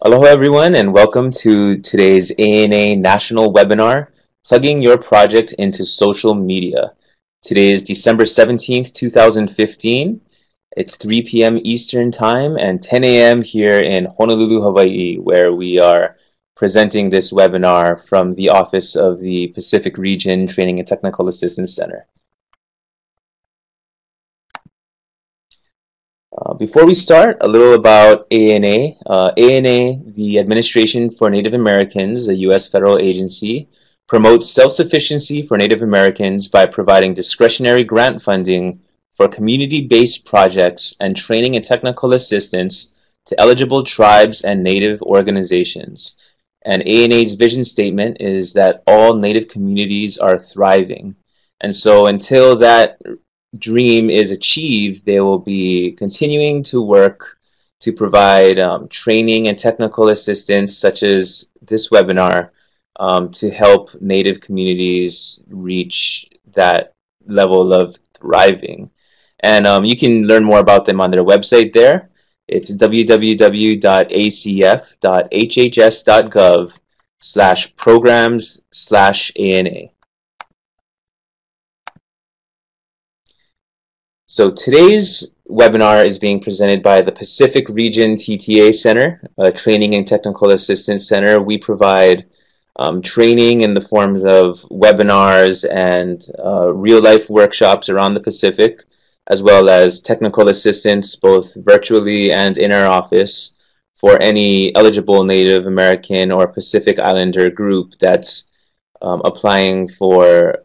Aloha everyone and welcome to today's ANA National Webinar, Plugging Your Project into Social Media. Today is December 17th, 2015. It's 3 p.m. Eastern Time and 10 a.m. here in Honolulu, Hawaii, where we are presenting this webinar from the Office of the Pacific Region Training and Technical Assistance Center. Before we start, a little about ANA. ANA, the Administration for Native Americans, a U.S. federal agency, promotes self-sufficiency for Native Americans by providing discretionary grant funding for community-based projects and training and technical assistance to eligible tribes and Native organizations. And ANA's vision statement is that all Native communities are thriving. And so until that dream is achieved, they will be continuing to work to provide training and technical assistance, such as this webinar, to help Native communities reach that level of thriving. And you can learn more about them on their website there. It's www.acf.hhs.gov/programs/ANA. So today's webinar is being presented by the Pacific Region TTA Center, a Training and Technical Assistance Center. We provide training in the forms of webinars and real-life workshops around the Pacific, as well as technical assistance both virtually and in our office for any eligible Native American or Pacific Islander group that's applying for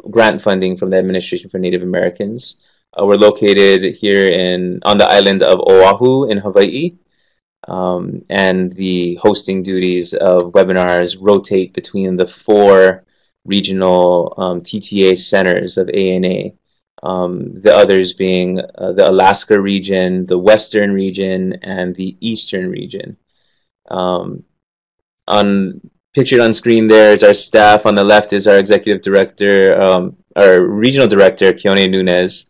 grant funding from the Administration for Native Americans. We're located here on the island of Oahu in Hawaii, and the hosting duties of webinars rotate between the four regional TTA centers of ANA, the others being the Alaska region, the Western region, and the Eastern region. Pictured on screen there is our staff. On the left is our executive director, our regional director, Keone Nunez,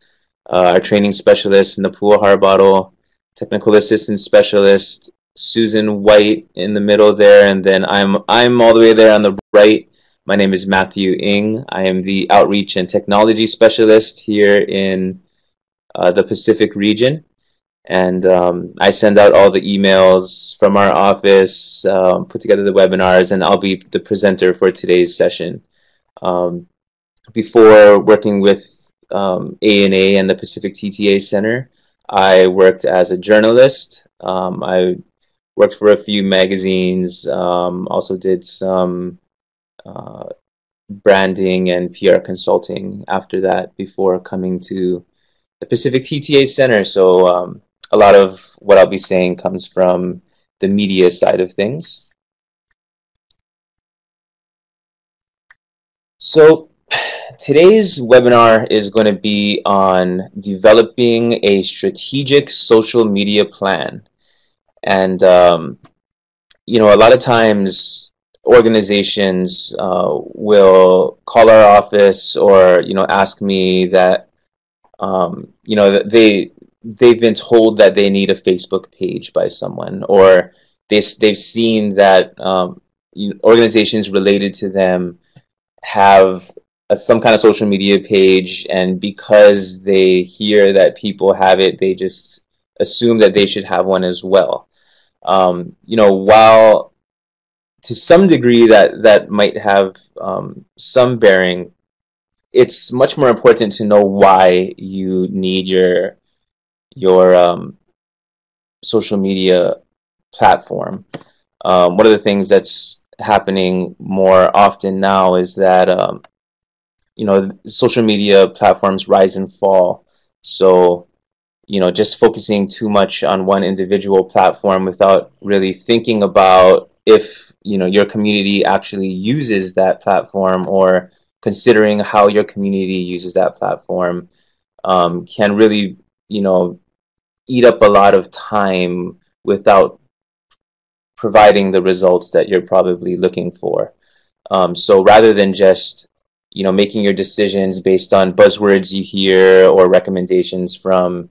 our training specialist, Napua Harbottle, technical assistance specialist, Susan White in the middle there, and then I'm all the way there on the right. My name is Matthew Ng. I am the outreach and technology specialist here in the Pacific region. And I send out all the emails from our office, put together the webinars, and I'll be the presenter for today's session. Before working with ANA and the Pacific TTA Center, I worked as a journalist. I worked for a few magazines, also did some branding and PR consulting after that before coming to the Pacific TTA Center. So a lot of what I'll be saying comes from the media side of things. So today's webinar is going to be on developing a strategic social media plan. And, you know, a lot of times organizations will call our office or, you know, ask me that, you know, that they've been told that they need a Facebook page by someone, or they've seen that organizations related to them have some kind of social media page, and because they hear that people have it, they just assume that they should have one as well. You know, while to some degree that might have some bearing, it's much more important to know why you need your social media platform. One of the things that's happening more often now is that you know, social media platforms rise and fall. So, you know, just focusing too much on one individual platform without really thinking about if, you know, your community actually uses that platform, or considering how your community uses that platform, can really, you know, eat up a lot of time without providing the results that you're probably looking for. So rather than just, you know, making your decisions based on buzzwords you hear or recommendations from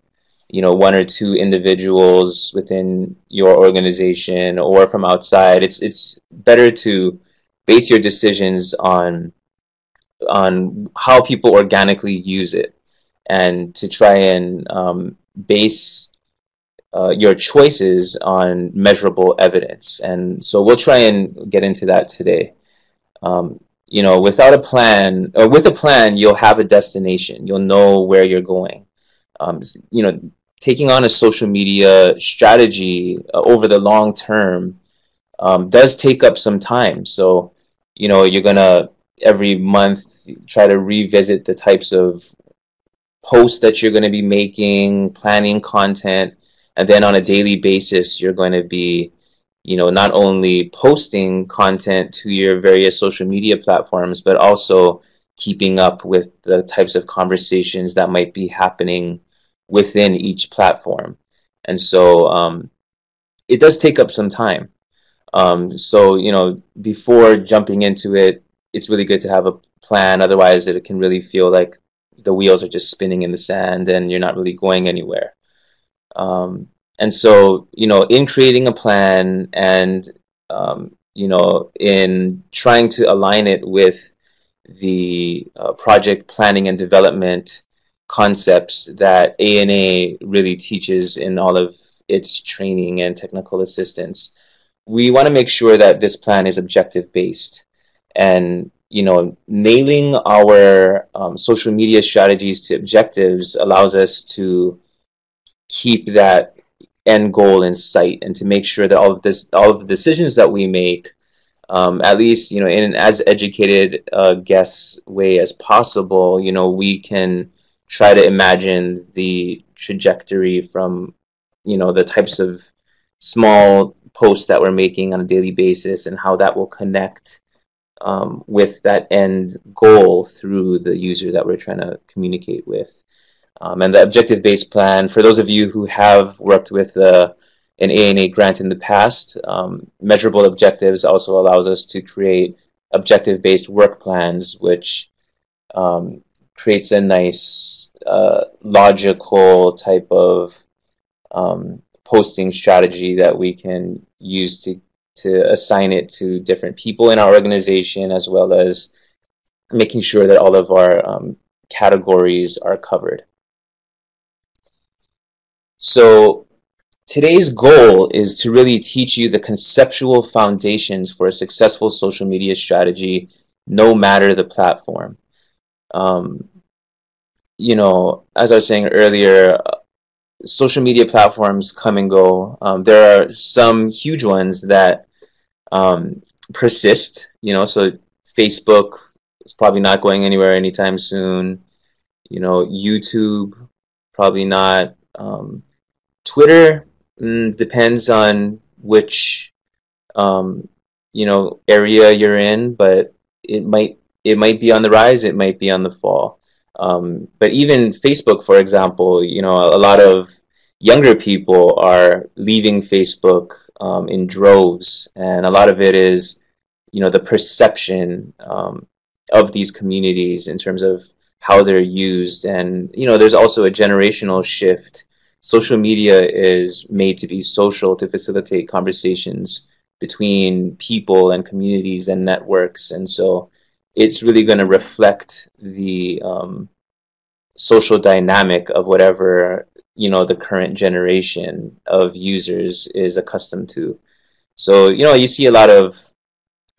one or two individuals within your organization or from outside. It's better to base your decisions on how people organically use it, and to try and base your choices on measurable evidence. And so we'll try and get into that today. Without a plan, or with a plan, you'll have a destination. You'll know where you're going. Um, you know, Taking on a social media strategy over the long term does take up some time. So, you're gonna every month try to revisit the types of posts that you're going to be making, planning content, and then on a daily basis, you're going to be, not only posting content to your various social media platforms, but also keeping up with the types of conversations that might be happening within each platform. And so it does take up some time. So, before jumping into it, it's really good to have a plan. Otherwise, it can really feel like the wheels are just spinning in the sand and you're not really going anywhere. And so, in creating a plan and, in trying to align it with the project planning and development concepts that ANA really teaches in all of its training and technical assistance, we want to make sure that this plan is objective based. And nailing our social media strategies to objectives allows us to keep that end goal in sight, and to make sure that all of the decisions that we make, at least in an as educated guess way as possible, we can try to imagine the trajectory from the types of small posts that we're making on a daily basis, and how that will connect with that end goal through the user that we're trying to communicate with. And the objective-based plan, for those of you who have worked with an ANA grant in the past, measurable objectives also allows us to create objective-based work plans, which creates a nice logical type of posting strategy that we can use to assign it to different people in our organization, as well as making sure that all of our categories are covered. So today's goal is to really teach you the conceptual foundations for a successful social media strategy, no matter the platform. As I was saying earlier, social media platforms come and go. There are some huge ones that persist, so Facebook is probably not going anywhere anytime soon. YouTube, probably not. Twitter, depends on which area you're in, but it might be on the rise, it might be on the fall. But even Facebook, for example, a lot of younger people are leaving Facebook in droves, and a lot of it is, the perception of these communities in terms of how they're used. And there's also a generational shift. Social media is made to be social, to facilitate conversations between people and communities and networks, and so it's really going to reflect the social dynamic of whatever the current generation of users is accustomed to. So you see a lot of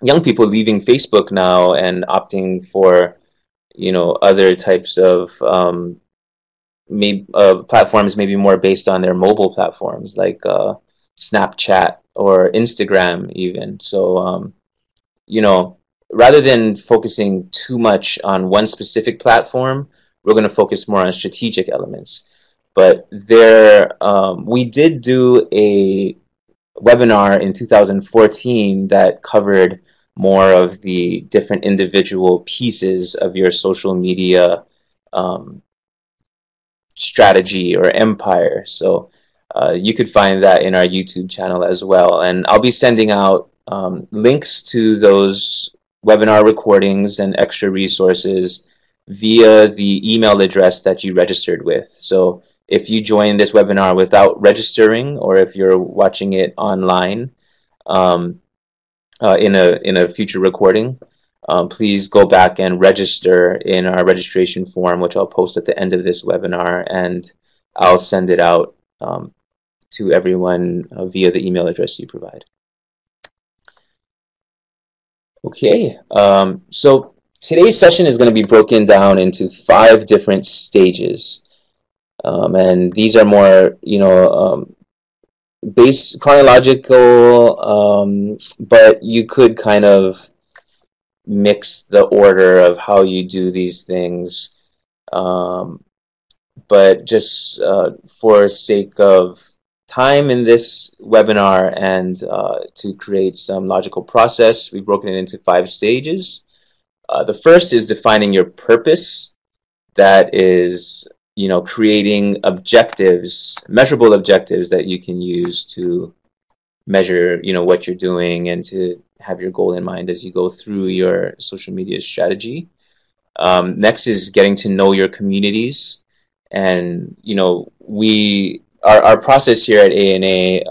young people leaving Facebook now and opting for other types of platforms, maybe more based on their mobile platforms, like Snapchat or Instagram even. So rather than focusing too much on one specific platform, we're going to focus more on strategic elements. But we did do a webinar in 2014 that covered more of the different individual pieces of your social media strategy or empire. So you could find that in our YouTube channel as well. And I'll be sending out links to those webinar recordings and extra resources via the email address that you registered with. So if you join this webinar without registering, or if you're watching it online in a future recording, please go back and register in our registration form, which I'll post at the end of this webinar, and I'll send it out to everyone via the email address you provide. Okay, so today's session is going to be broken down into 5 different stages, and these are more, base chronological, but you could kind of mix the order of how you do these things, but just for sake of time in this webinar and to create some logical process, we've broken it into 5 stages. The first is defining your purpose. That is, creating objectives, measurable objectives that you can use to measure, what you're doing and to have your goal in mind as you go through your social media strategy. Next is getting to know your communities. And, our process here at ANA,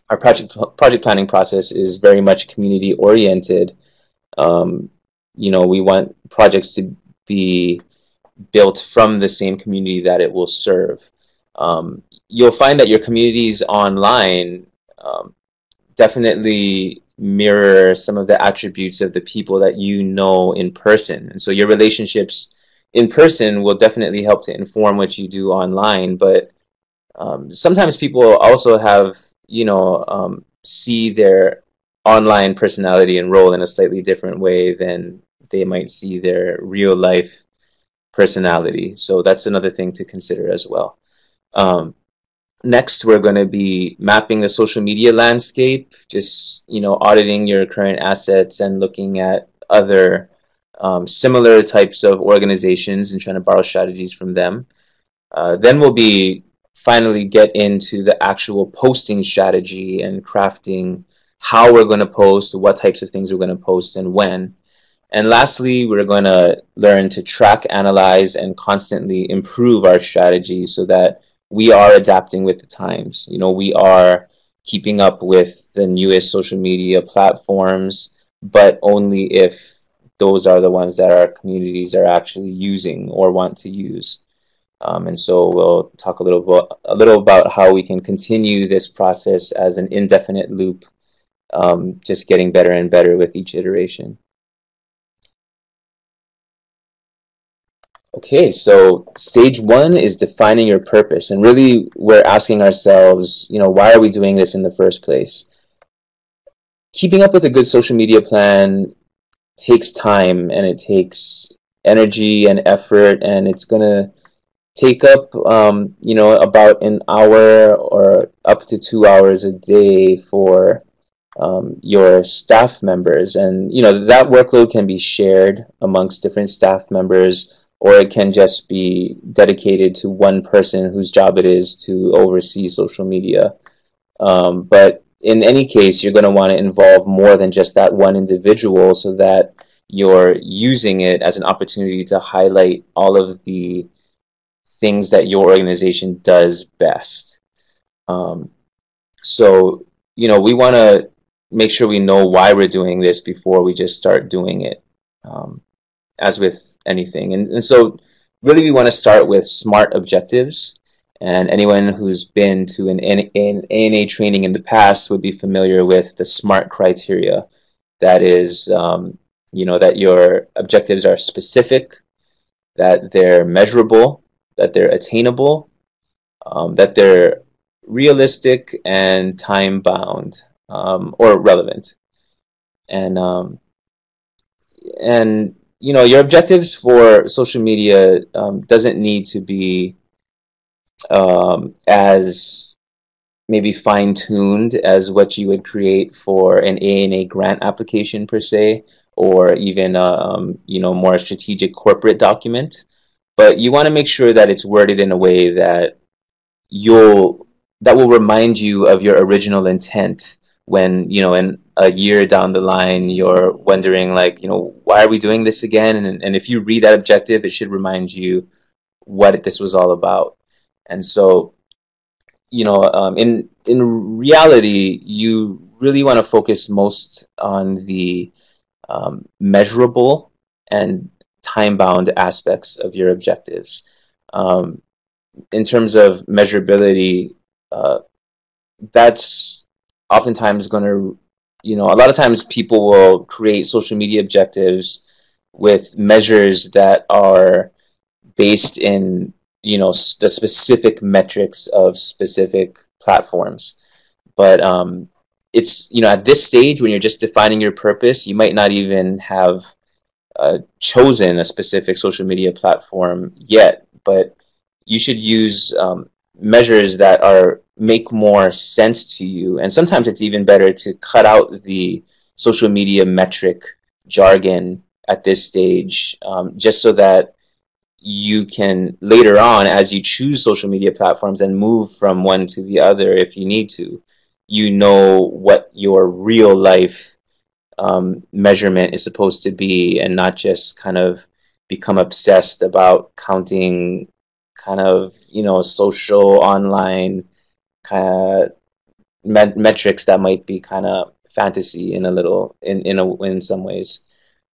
our project planning process is very much community oriented. We want projects to be built from the same community that it will serve. You'll find that your communities online definitely mirror some of the attributes of the people that you know in person. And so your relationships in person will definitely help to inform what you do online, but sometimes people also have, see their online personality and role in a slightly different way than they might see their real life personality. So that's another thing to consider as well. Next, we're going to be mapping the social media landscape, just, auditing your current assets and looking at other similar types of organizations and trying to borrow strategies from them. Then we'll be finally get into the actual posting strategy and crafting how we're going to post, what types of things we're going to post, and when. And lastly, we're going to learn to track, analyze, and constantly improve our strategy so that we are adapting with the times. We are keeping up with the newest social media platforms, but only if those are the ones that our communities are actually using or want to use. And so we'll talk a little about how we can continue this process as an indefinite loop, just getting better and better with each iteration. Okay, so stage 1 is defining your purpose, and really we're asking ourselves, why are we doing this in the first place? Keeping up with a good social media plan takes time, and it takes energy and effort, and it's going to take up, about an hour or up to 2 hours a day for your staff members. And, that workload can be shared amongst different staff members, or it can just be dedicated to one person whose job it is to oversee social media. But in any case, you're going to want to involve more than just that one individual so that you're using it as an opportunity to highlight all of the things that your organization does best. So, we want to make sure we know why we're doing this before we just start doing it, as with anything. And so really we want to start with SMART objectives. And anyone who's been to an ANA training in the past would be familiar with the SMART criteria. That is, that your objectives are specific, that they're measurable, that they're attainable, that they're realistic and time-bound, or relevant. And your objectives for social media doesn't need to be as maybe fine-tuned as what you would create for an ANA grant application per se, or even more strategic corporate document. But you want to make sure that it's worded in a way that will remind you of your original intent when, in a year down the line, you're wondering, why are we doing this again? And if you read that objective, it should remind you what this was all about. And so, in reality, you really want to focus most on the measurable and time-bound aspects of your objectives. Um, in terms of measurability, uh, that's oftentimes going to, a lot of times people will create social media objectives with measures that are based in, the specific metrics of specific platforms. But it's, at this stage when you're just defining your purpose, you might not even have chosen a specific social media platform yet, but you should use measures that are make more sense to you. And sometimes it's even better to cut out the social media metric jargon at this stage, just so that you can later on, as you choose social media platforms and move from one to the other if you need to, you know what your real life measurement is supposed to be, and not just kind of become obsessed about counting kind of, social online kind of metrics that might be kind of fantasy in a little in some ways.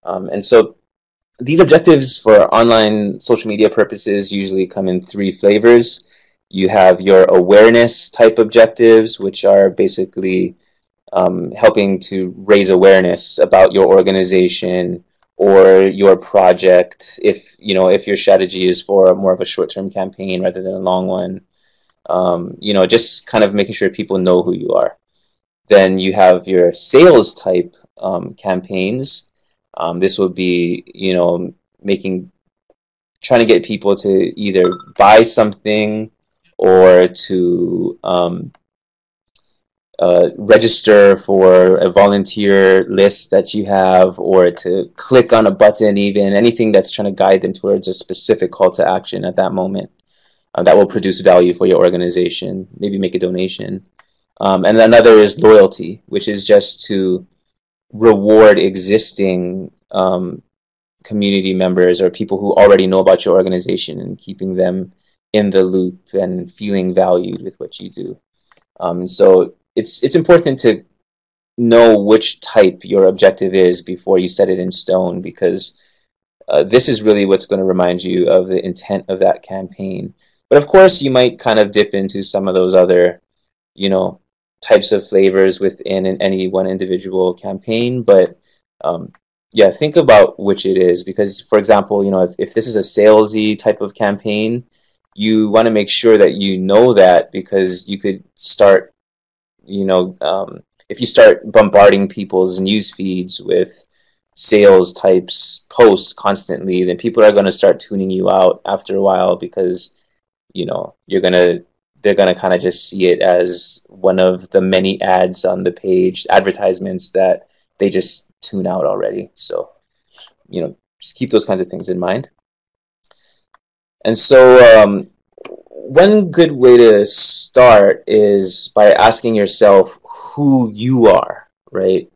And so these objectives for online social media purposes usually come in three flavors. You have your awareness type objectives, which are basically helping to raise awareness about your organization or your project. If your strategy is for more of a short-term campaign rather than a long one, just kind of making sure people know who you are. Then you have your sales type campaigns. This would be, trying to get people to either buy something or to register for a volunteer list that you have, or to click on a button, even anything that's trying to guide them towards a specific call to action at that moment that will produce value for your organization, maybe make a donation. And another is loyalty, which is just to reward existing community members or people who already know about your organization, and keeping them in the loop and feeling valued with what you do. So it's important to know which type your objective is before you set it in stone, because this is really what's going to remind you of the intent of that campaign. But of course, you might kind of dip into some of those other, types of flavors within any one individual campaign. But yeah, think about which it is, because, for example, if this is a salesy type of campaign, you want to make sure that you know that, because you could start, if you start bombarding people's news feeds with sales types posts constantly, then people are going to start tuning you out after a while, because they're gonna kind of just see it as one of the many ads on the page, advertisements that they just tune out already. So just keep those kinds of things in mind. And so one good way to start is by asking yourself who you are, right?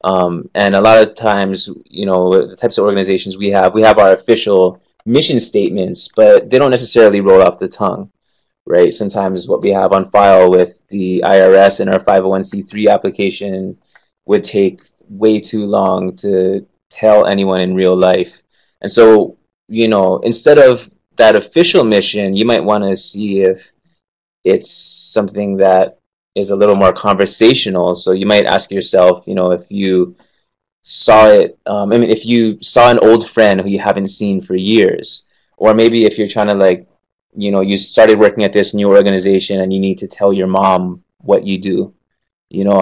And a lot of times, the types of organizations we have our official mission statements, but they don't necessarily roll off the tongue, right? Sometimes what we have on file with the IRS and our 501c3 application would take way too long to tell anyone in real life. And so, instead of that official mission, you might want to see if it's something that is a little more conversational. So you might ask yourself, if you saw it, if you saw an old friend who you haven't seen for years, or maybe if you're trying to you started working at this new organization and you need to tell your mom what you do,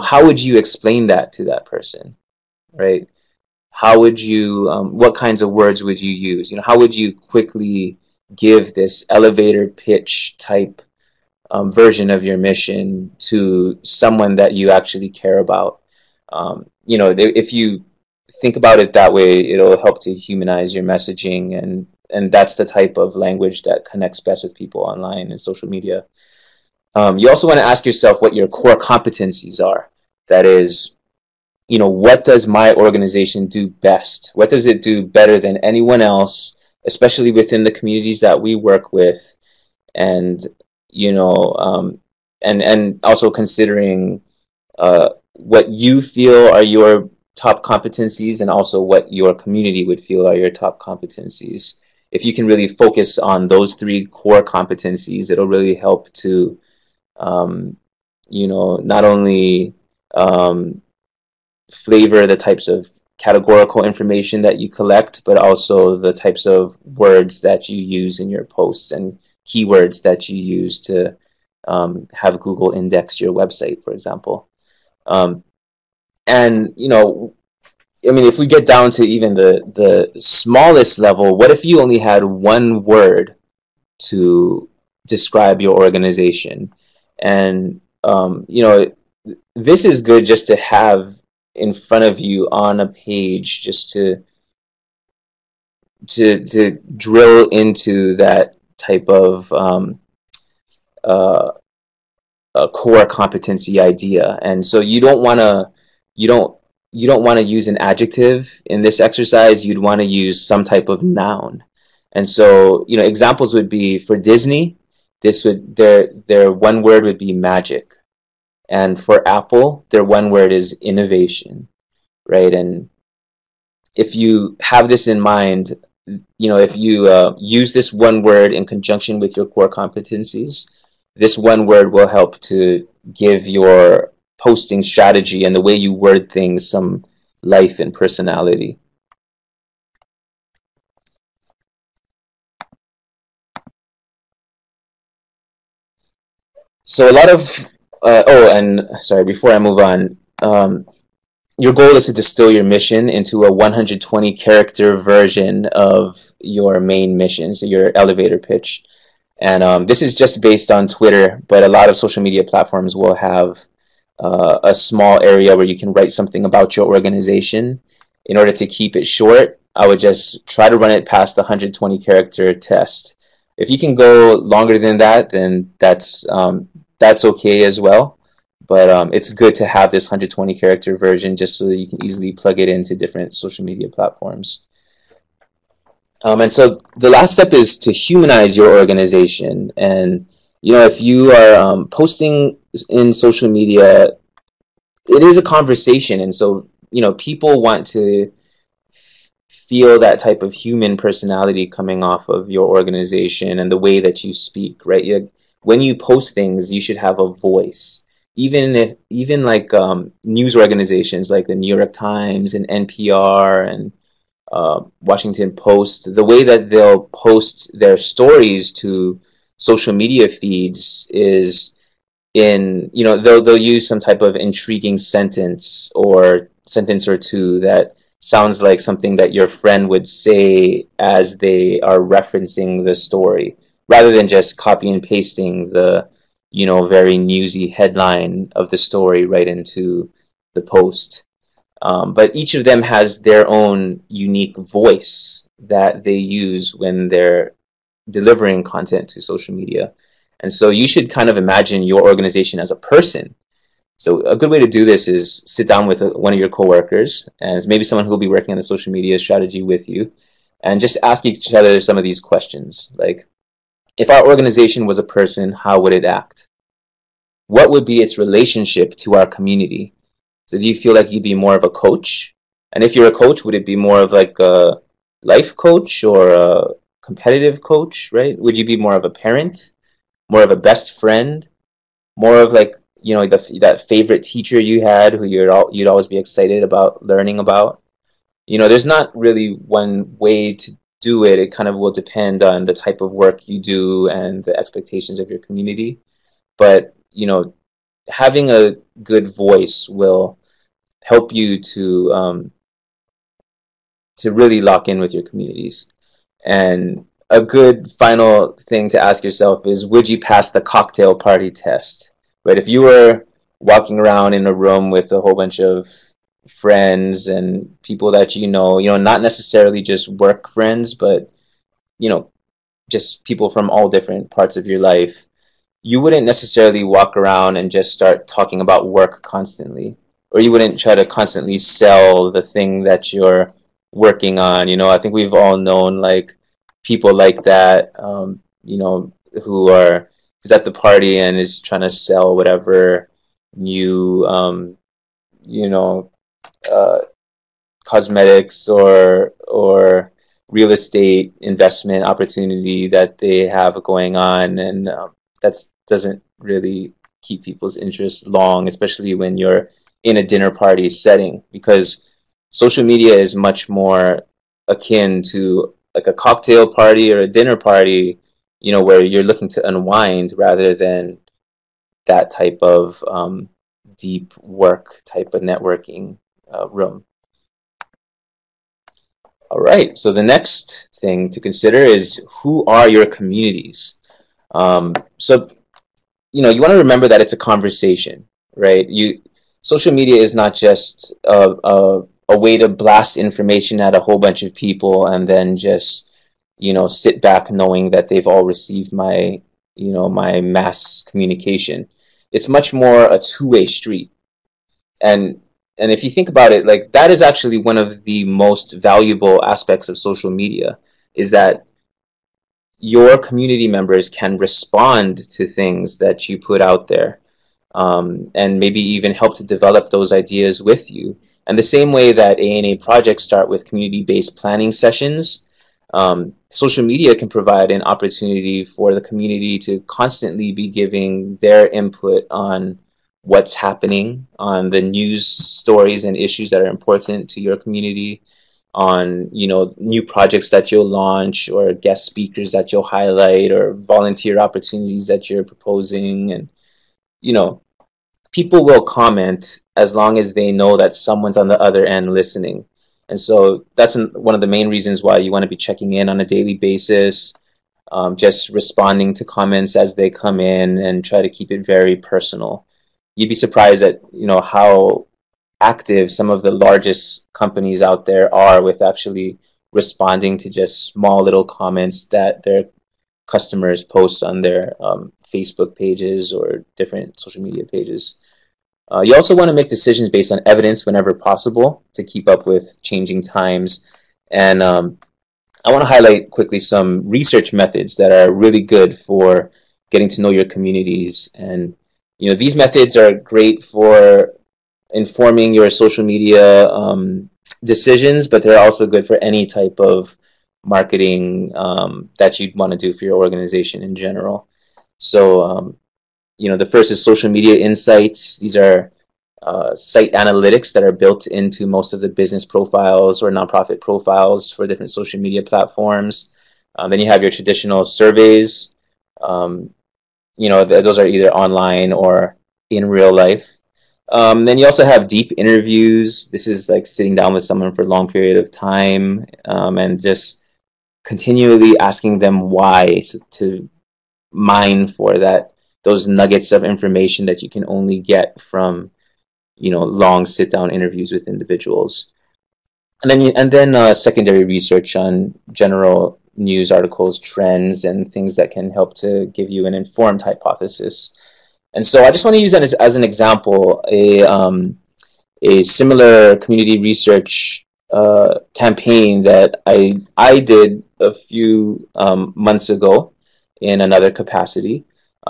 how would you explain that to that person, right? How would you, what kinds of words would you use? How would you quickly give this elevator pitch type version of your mission to someone that you actually care about? If you think about it that way, it'll help to humanize your messaging, and that's the type of language that connects best with people online and social media. You also want to ask yourself what your core competencies are. That is, what does my organization do best? What does it do better than anyone else, especially within the communities that we work with? And, you know, and also considering what you feel are your top competencies and also what your community would feel are your top competencies. If you can really focus on those three core competencies, it'll really help to, um, not only um, flavor the types of categorical information that you collect, but also the types of words that you use in your posts and keywords that you use to have Google index your website, for example. Um, and I mean, if we get down to even the smallest level, what if you only had one word to describe your organization? And this is good just to have in front of you on a page, just to drill into that type of uh, a core competency idea. And so you don't you don't want to use an adjective in this exercise. You'd want to use some type of noun. And so, examples would be for Disney, this would their one word would be magic. And for Apple, their one word is innovation, right? And if you have this in mind, if you use this one word in conjunction with your core competencies, this one word will help to give your posting strategy and the way you word things some life and personality. So a lot of and sorry, before I move on, your goal is to distill your mission into a 120 character version of your main mission, so your elevator pitch. And this is just based on Twitter, but a lot of social media platforms will have a small area where you can write something about your organization. In order to keep it short, I would just try to run it past the 120 character test. If you can go longer than that, then that's okay as well. But it's good to have this 120 character version just so that you can easily plug it into different social media platforms. And so the last step is to humanize your organization. And if you are posting in social media, it is a conversation, and so people want to feel that type of human personality coming off of your organization and the way that you speak, right? When you post things, you should have a voice. Even like news organizations like the New York Times and NPR and Washington Post, the way that they'll post their stories to social media feeds is they'll use some type of intriguing sentence or two that sounds like something that your friend would say as they are referencing the story, rather than just copy and pasting the very newsy headline of the story right into the post. But each of them has their own unique voice that they use when they're delivering content to social media. And so you should kind of imagine your organization as a person. So a good way to do this is sit down with one of your coworkers, and maybe someone who will be working on the social media strategy with you, and just ask each other some of these questions. Like, if our organization was a person, how would it act? What would be its relationship to our community? So do you feel like you'd be more of a coach? And if you're a coach, would it be more of like a life coach or a competitive coach, right? Would you be more of a parent, more of a best friend, more of like, that favorite teacher you had who you'd always be excited about learning about? There's not really one way to do it. It kind of will depend on the type of work you do and the expectations of your community. But, having a good voice will help you to really lock in with your communities. And a good final thing to ask yourself is, would you pass the cocktail party test? Right? If you were walking around in a room with a whole bunch of friends and people that not necessarily just work friends, but just people from all different parts of your life, you wouldn't necessarily walk around and just start talking about work constantly, or you wouldn't try to constantly sell the thing that you're working on. I think we've all known like people like that, who are is at the party and is trying to sell whatever new, you know, uh, cosmetics or real estate investment opportunity that they have going on, and that doesn't really keep people's interest long, especially when you're in a dinner party setting, because social media is much more akin to like a cocktail party or a dinner party, where you're looking to unwind rather than that type of deep work type of networking room. All right, so the next thing to consider is, who are your communities? So, you want to remember that it's a conversation, right? Social media is not just a way to blast information at a whole bunch of people and then just, sit back knowing that they've all received my mass communication. It's much more a two-way street. And if you think about it, like, that is actually one of the most valuable aspects of social media, is that your community members can respond to things that you put out there, and maybe even help to develop those ideas with you. And the same way that ANA projects start with community-based planning sessions, social media can provide an opportunity for the community to constantly be giving their input on what's happening, on the news stories and issues that are important to your community, on new projects that you'll launch, or guest speakers that you'll highlight, or volunteer opportunities that you're proposing. And people will comment as long as they know that someone's on the other end listening. And so that's one of the main reasons why you want to be checking in on a daily basis, just responding to comments as they come in, and try to keep it very personal. You'd be surprised at how active some of the largest companies out there are with actually responding to just small little comments that their customers post on their Facebook pages or different social media pages. You also want to make decisions based on evidence whenever possible to keep up with changing times. And I want to highlight quickly some research methods that are really good for getting to know your communities. And these methods are great for informing your social media decisions, but they're also good for any type of marketing that you'd want to do for your organization in general. So, the first is social media insights. These are site analytics that are built into most of the business profiles or nonprofit profiles for different social media platforms. Then you have your traditional surveys. Those are either online or in real life. Then you also have deep interviews. This is like sitting down with someone for a long period of time, and just continually asking them why, to mine for those nuggets of information that you can only get from long sit down interviews with individuals. And then secondary research on general news articles, trends, and things that can help to give you an informed hypothesis. And so I just want to use that as an example, a similar community research campaign that I did a few months ago in another capacity.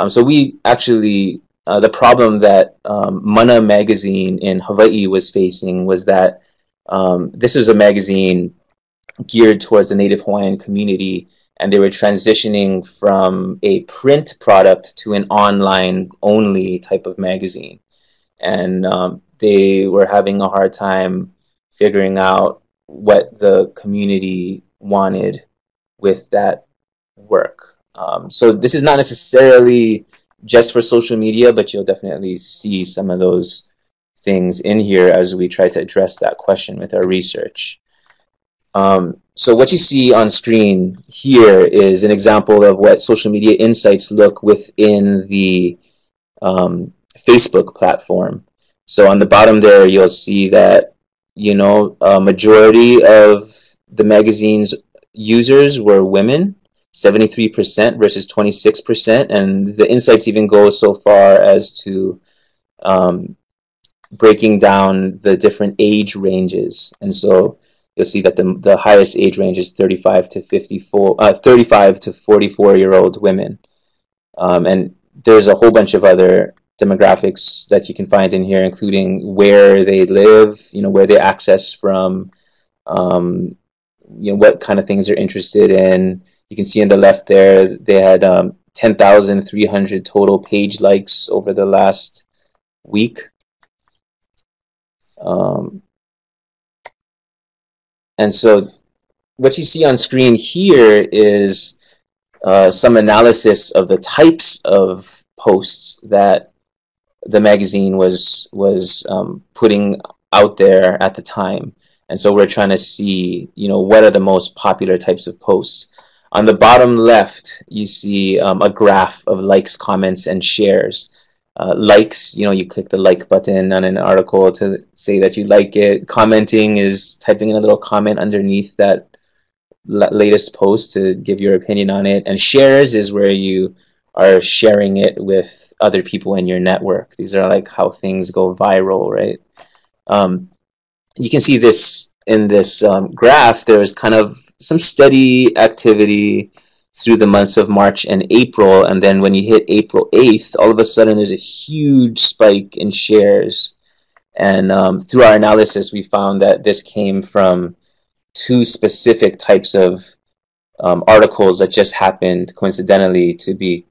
So we actually, the problem that Mana magazine in Hawaii was facing was that this was a magazine geared towards the Native Hawaiian community, and they were transitioning from a print product to an online only type of magazine. And they were having a hard time figuring out what the community wanted with that work. So this is not necessarily just for social media, but you'll definitely see some of those things in here as we try to address that question with our research. So what you see on screen here is an example of what social media insights look within the Facebook platform. So on the bottom there, you'll see that, a majority of the magazine's users were women, 73% versus 26%. And the insights even go so far as to breaking down the different age ranges. And so you'll see that the highest age range is 35 to 44-year-old women. And there's a whole bunch of other demographics that you can find in here, including where they live, where they access from, um, what kind of things they're interested in. You can see on the left there, they had 10,300 total page likes over the last week. And so what you see on screen here is some analysis of the types of posts that the magazine was putting out there at the time. And so we're trying to see, what are the most popular types of posts. On the bottom left, you see a graph of likes, comments, and shares. Likes, you click the like button on an article to say that you like it. Commenting is typing in a little comment underneath that latest post to give your opinion on it. And shares is where you are sharing it with other people in your network. These are like how things go viral, right? You can see this in this graph. There's kind of some steady activity through the months of March and April, and then when you hit April 8th, all of a sudden there's a huge spike in shares. And through our analysis, we found that this came from two specific types of articles that just happened coincidentally to be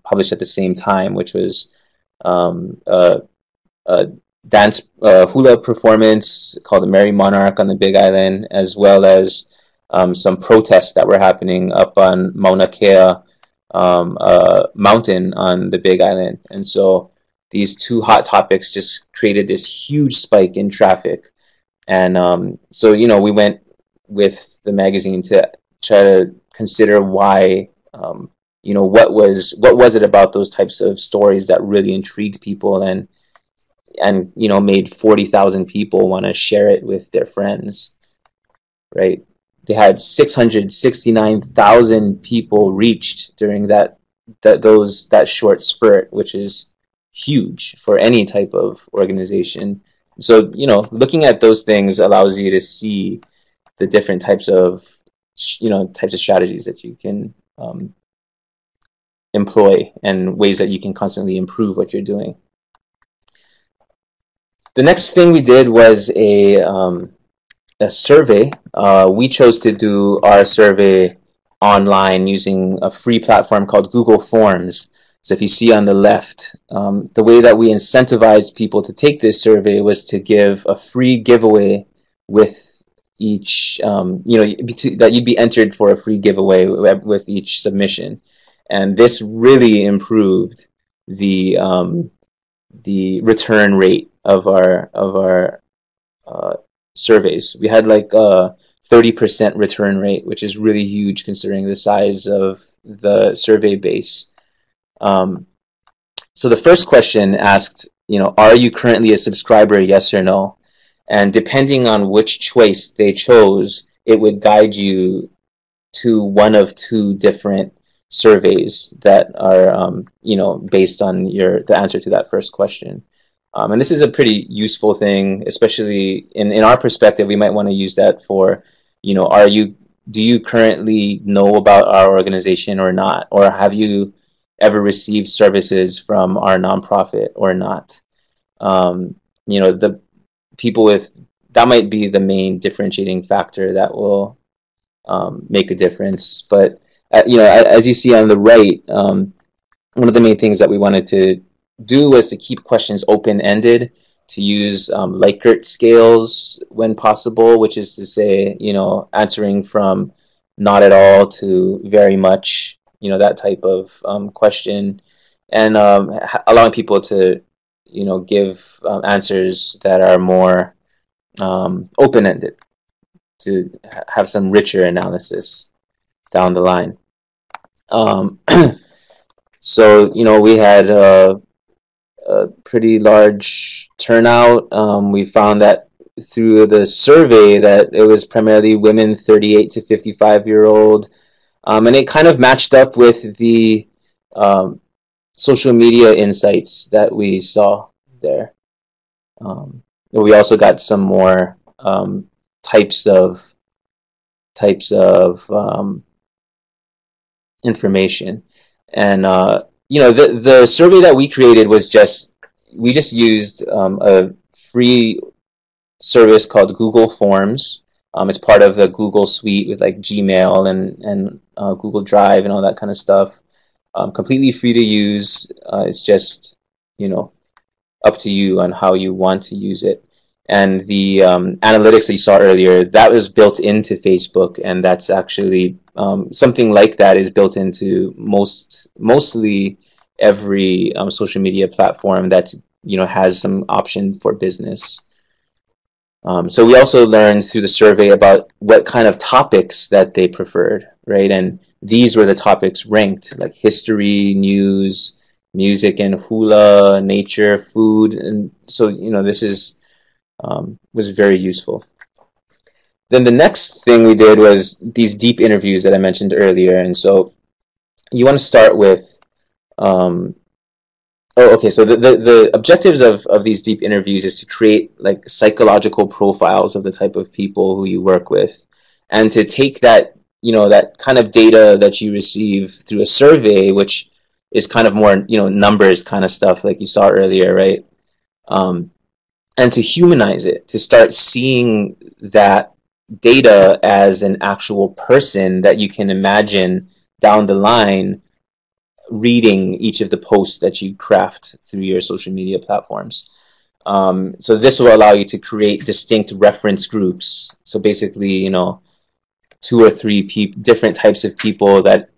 published at the same time, which was a dance hula performance called the Merry Monarch on the Big Island, as well as some protests that were happening up on Mauna Kea mountain on the Big Island. And so these two hot topics just created this huge spike in traffic. And so, we went with the magazine to try to consider why, what was it about those types of stories that really intrigued people and made 40,000 people want to share it with their friends, right? They had 669,000 people reached during that short spurt, which is huge for any type of organization. So, looking at those things allows you to see the different types of strategies that you can employ and ways that you can constantly improve what you're doing. The next thing we did was a survey. We chose to do our survey online using a free platform called Google Forms. So if you see on the left, the way that we incentivized people to take this survey was to give a free giveaway with each, that you'd be entered for a free giveaway with each submission. And this really improved the return rate of our surveys. We had like a 30% return rate, which is really huge considering the size of the survey base. So the first question asked, are you currently a subscriber, yes or no? And depending on which choice they chose, it would guide you to one of two different surveys that are, based on the answer to that first question. And this is a pretty useful thing, especially in our perspective. We might want to use that for, do you currently know about our organization or not? Or have you ever received services from our nonprofit or not? The people that might be the main differentiating factor that will make a difference. But, as you see on the right, one of the main things that we wanted to do was to keep questions open-ended, to use Likert scales when possible, which is to say, answering from not at all to very much, that type of question, and allowing people to, give answers that are more open-ended, to have some richer analysis down the line. So, we had a pretty large turnout. We found that through the survey that it was primarily women 38 to 55-year-old. And it kind of matched up with the social media insights that we saw there. We also got some more types of information. And the survey that we created was we just used a free service called Google Forms. It's part of the Google suite with like Gmail and Google Drive and all that kind of stuff. Completely free to use. It's just, you know, up to you on how you want to use it. And the analytics that you saw earlier, that was built into Facebook, and that's actually something like that is built into mostly every social media platform that has some option for business. So we also learned through the survey about what kind of topics that they preferred, right? And these were the topics ranked, like history, news, music and hula, nature, food, and so this is was very useful. Then the next thing we did was these deep interviews that I mentioned earlier, and so you want to start with so the objectives of these deep interviews is to create like psychological profiles of the type of people who you work with, and to take that that kind of data that you receive through a survey, which is kind of more numbers kind of stuff like you saw earlier, right? And to humanize it, to start seeing that data as an actual person that you can imagine down the line reading each of the posts that you craft through your social media platforms. So this will allow you to create distinct reference groups. So basically, 2 or 3 different types of people that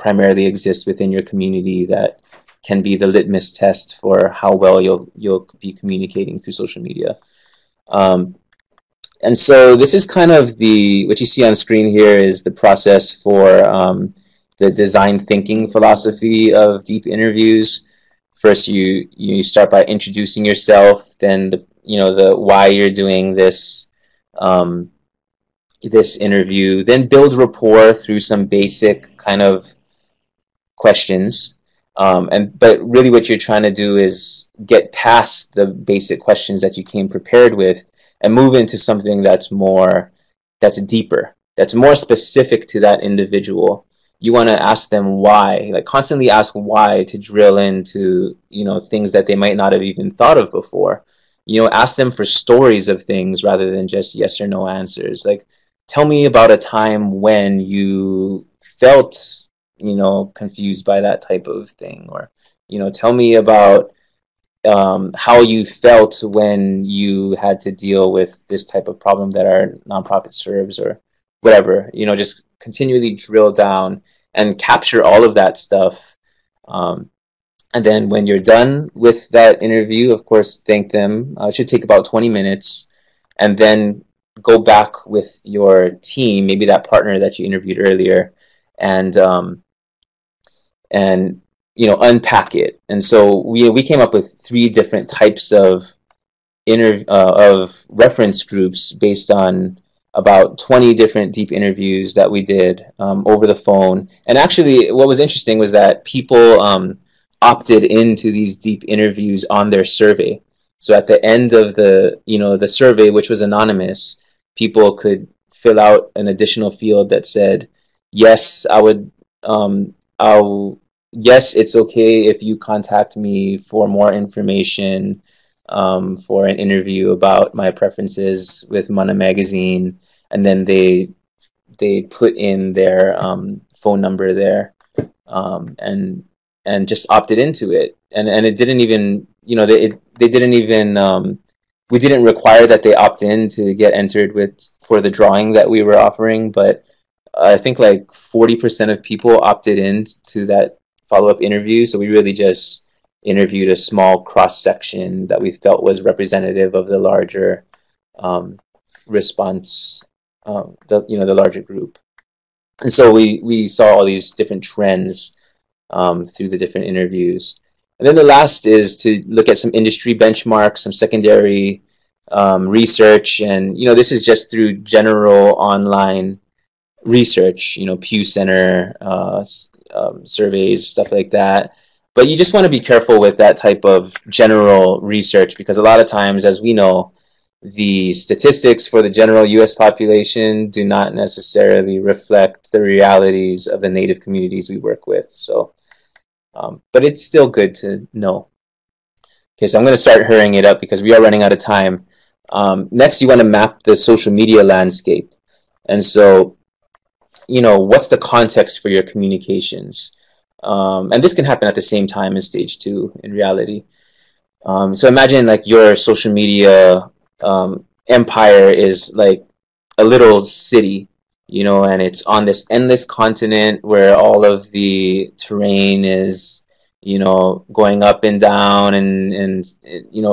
primarily exist within your community that can be the litmus test for how well you'll be communicating through social media. And so this is kind of what you see on screen here is the process for the design thinking philosophy of deep interviews. First, you start by introducing yourself, then the why you're doing this this interview, then build rapport through some basic kind of questions. But really what you're trying to do is get past the basic questions that you came prepared with and move into something that's deeper, that's more specific to that individual. You want to ask them why, like constantly ask why to drill into, things that they might not have even thought of before. Ask them for stories of things rather than just yes or no answers. Like, tell me about a time when you felt confused by that type of thing, or tell me about how you felt when you had to deal with this type of problem that our nonprofit serves, or whatever. Just continually drill down and capture all of that stuff, and then when you're done with that interview, of course, thank them. It should take about 20 minutes, and then go back with your team, maybe that partner that you interviewed earlier, and unpack it. And so we came up with 3 different types of reference groups based on about 20 different deep interviews that we did over the phone. And actually, what was interesting was that people opted into these deep interviews on their survey. So at the end of the survey, which was anonymous, people could fill out an additional field that said, yes, yes, it's okay if you contact me for more information, for an interview about my preferences with Mana Magazine, and then they put in their phone number there, and just opted into it, and it didn't even they didn't even we didn't require that they opt in to get entered for the drawing that we were offering, but I think like 40% of people opted in to that follow-up interview. So we really just interviewed a small cross-section that we felt was representative of the larger response, the larger group. And so we saw all these different trends through the different interviews. And then the last is to look at some industry benchmarks, some secondary research, and this is just through general online research, Pew Center surveys, stuff like that. But you just want to be careful with that type of general research, because a lot of times, as we know, the statistics for the general U.S. population do not necessarily reflect the realities of the Native communities we work with. So But it's still good to know. Okay, so I'm going to start hurrying it up because we are running out of time. Next, you want to map the social media landscape. And so, what's the context for your communications? And this can happen at the same time as stage two in reality. So imagine like your social media empire is like a little city, and it's on this endless continent where all of the terrain is, going up and down, and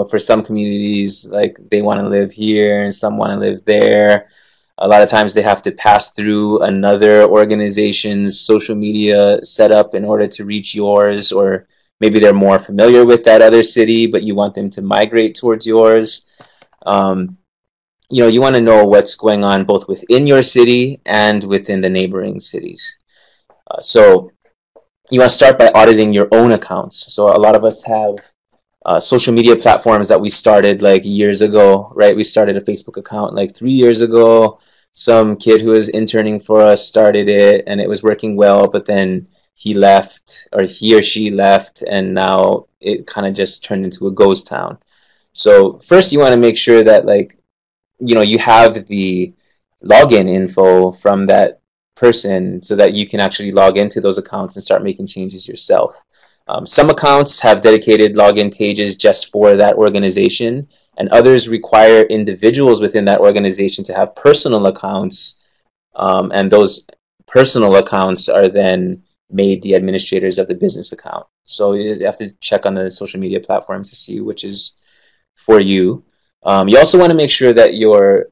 for some communities, like they want to live here and some want to live there. A lot of times they have to pass through another organization's social media setup in order to reach yours, or maybe they're more familiar with that other city, but you want them to migrate towards yours. Um, you want to know what's going on both within your city and within the neighboring cities. So you want to start by auditing your own accounts. So a lot of us have social media platforms that we started like years ago, right? We started a Facebook account like 3 years ago. Some kid who was interning for us started it and it was working well, but then he left, or he or she left, and now it kind of just turned into a ghost town. So first you want to make sure that like, you have the login info from that person so that you can actually log into those accounts and start making changes yourself. Some accounts have dedicated login pages just for that organization, and others require individuals within that organization to have personal accounts, and those personal accounts are then made the administrators of the business account. So you have to check on the social media platforms to see which is for you. You also want to make sure that your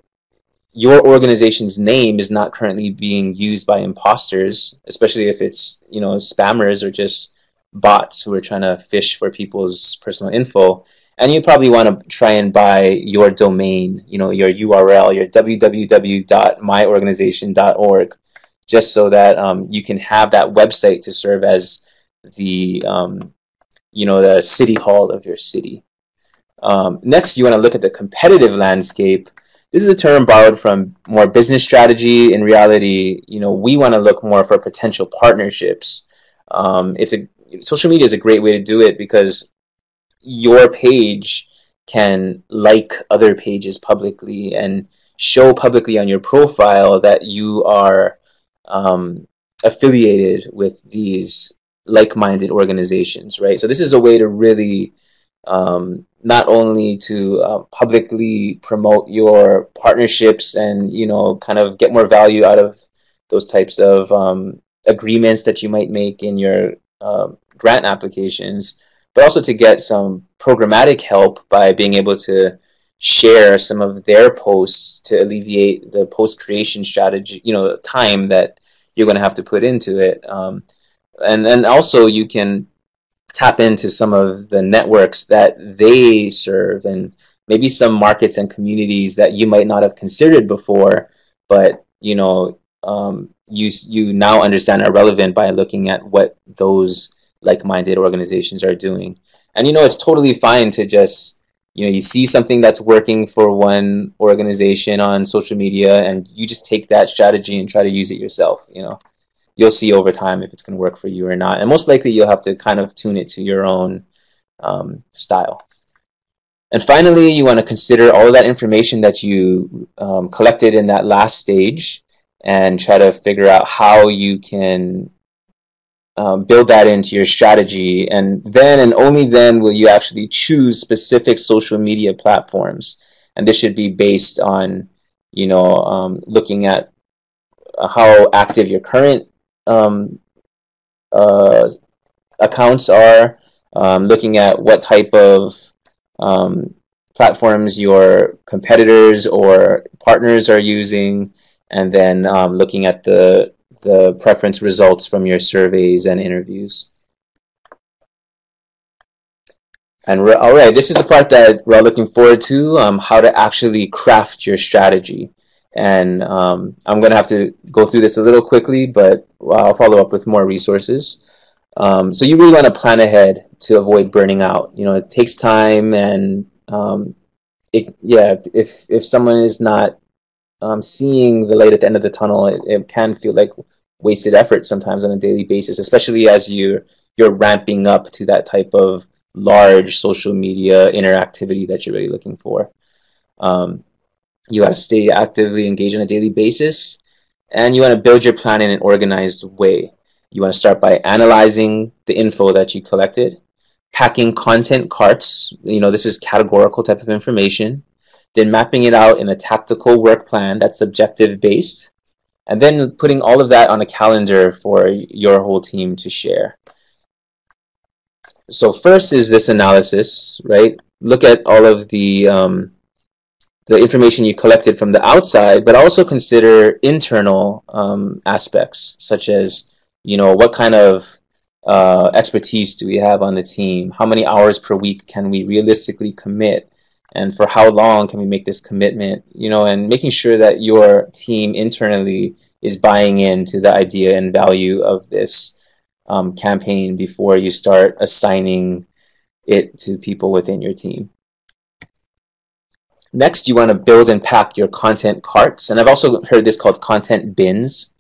organization's name is not currently being used by imposters, especially if it's spammers or just bots who are trying to fish for people's personal info. And you probably want to try and buy your domain, your URL, your www.myorganization.org, just so that you can have that website to serve as the the city hall of your city. Next, you want to look at the competitive landscape. This is a term borrowed from more business strategy. In reality, we want to look more for potential partnerships. Social media is a great way to do it because your page can like other pages publicly and show publicly on your profile that you are affiliated with these like-minded organizations, right? So this is a way to really not only to publicly promote your partnerships and kind of get more value out of those types of agreements that you might make in your grant applications, but also to get some programmatic help by being able to share some of their posts to alleviate the post creation strategy, time that you're going to have to put into it. And then also you can tap into some of the networks that they serve, and maybe some markets and communities that you might not have considered before, but you now understand are relevant by looking at what those like-minded organizations are doing. And it's totally fine to just you see something that's working for one organization on social media and you just take that strategy and try to use it yourself. You'll see over time if it's going to work for you or not. And most likely you'll have to kind of tune it to your own style. And finally, you want to consider all of that information that you collected in that last stage and try to figure out how you can build that into your strategy. And then and only then will you actually choose specific social media platforms. And this should be based on, looking at how active your current accounts are, looking at what type of platforms your competitors or partners are using, and then looking at the preference results from your surveys and interviews. And all right, this is the part that we're all looking forward to, how to actually craft your strategy. And I'm going to have to go through this a little quickly, but I'll follow up with more resources. So you really want to plan ahead to avoid burning out. It takes time, and if someone is not seeing the light at the end of the tunnel, it can feel like wasted effort sometimes on a daily basis, especially as you're ramping up to that type of large social media interactivity that you're really looking for. Um, you got to stay actively engaged on a daily basis, and you want to build your plan in an organized way. You want to start by analyzing the info that you collected, packing content carts. This is categorical type of information. Then mapping it out in a tactical work plan that's objective based, and then putting all of that on a calendar for your whole team to share. So first is this analysis, right? Look at all of the information you collected from the outside, but also consider internal aspects, such as, what kind of expertise do we have on the team? How many hours per week can we realistically commit? And for how long can we make this commitment? And making sure that your team internally is buying into the idea and value of this campaign before you start assigning it to people within your team. Next, you want to build and pack your content carts. And I've also heard this called content bins,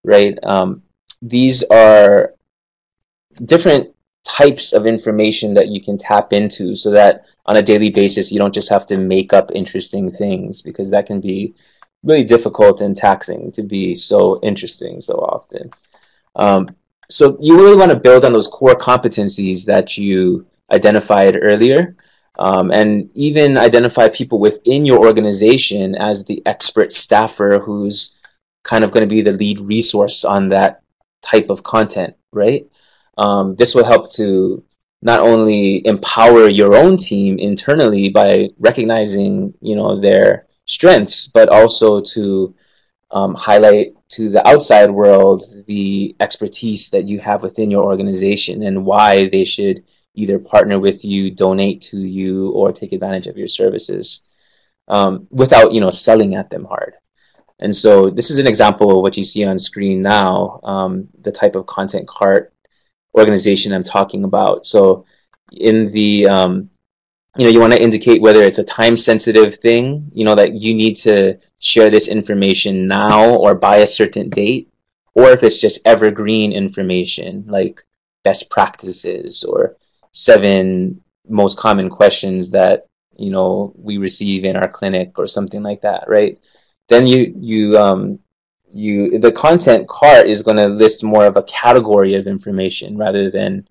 right? These are different types of information that you can tap into so that on a daily basis, you don't just have to make up interesting things, because that can be really difficult and taxing to be so interesting so often. So you really want to build on those core competencies that you identified earlier, and even identify people within your organization as the expert staffer who's kind of going to be the lead resource on that type of content, right? This will help to not only empower your own team internally by recognizing, their strengths, but also to highlight to the outside world the expertise that you have within your organization and why they should either partner with you, donate to you, or take advantage of your services without, selling at them hard. And so this is an example of what you see on screen now, the type of content cart organization I'm talking about. So in the, you want to indicate whether it's a time sensitive thing, that you need to share this information now or by a certain date, or if it's just evergreen information like best practices or 7 most common questions that, we receive in our clinic or something like that, right? Then the content cart is going to list more of a category of information rather than,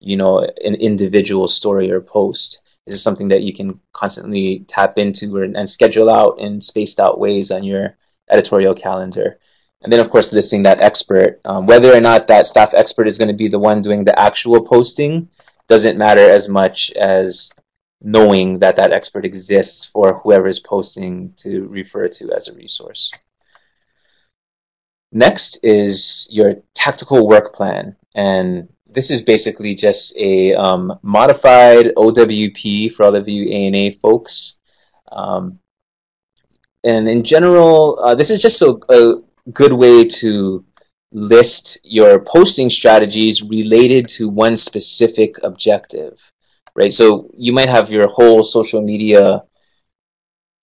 an individual story or post. This is something that you can constantly tap into and schedule out in spaced out ways on your editorial calendar. And then, of course, listing that expert. Whether or not that staff expert is going to be the one doing the actual posting doesn't matter as much as knowing that that expert exists for whoever is posting to refer to as a resource. Next is your tactical work plan. And this is basically just a modified OWP for all of you ANA folks. And in general, this is just a good way to list your posting strategies related to one specific objective, right? So you might have your whole social media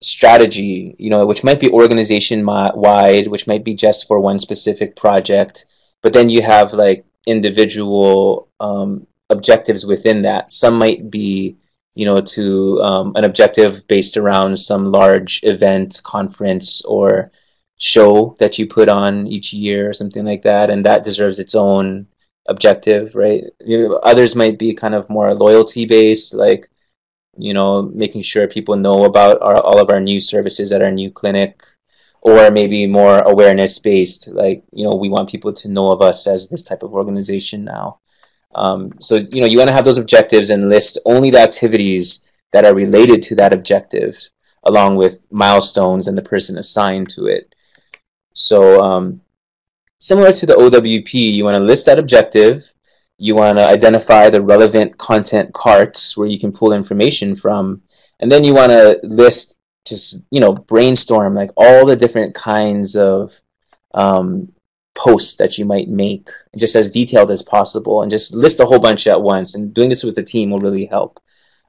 strategy, which might be organization-wide, which might be just for one specific project, but then you have like individual objectives within that. Some might be, to an objective based around some large event, conference, or show that you put on each year or something like that, and that deserves its own objective, right? Others might be kind of more loyalty based, like making sure people know about all of our new services at our new clinic, or maybe more awareness based, like we want people to know of us as this type of organization now. So you want to have those objectives and list only the activities that are related to that objective, along with milestones and the person assigned to it. So similar to the OWP, you want to list that objective. You want to identify the relevant content carts where you can pull information from. And then you want to list, just, brainstorm like all the different kinds of posts that you might make, just as detailed as possible, and just list a whole bunch at once. And doing this with the team will really help.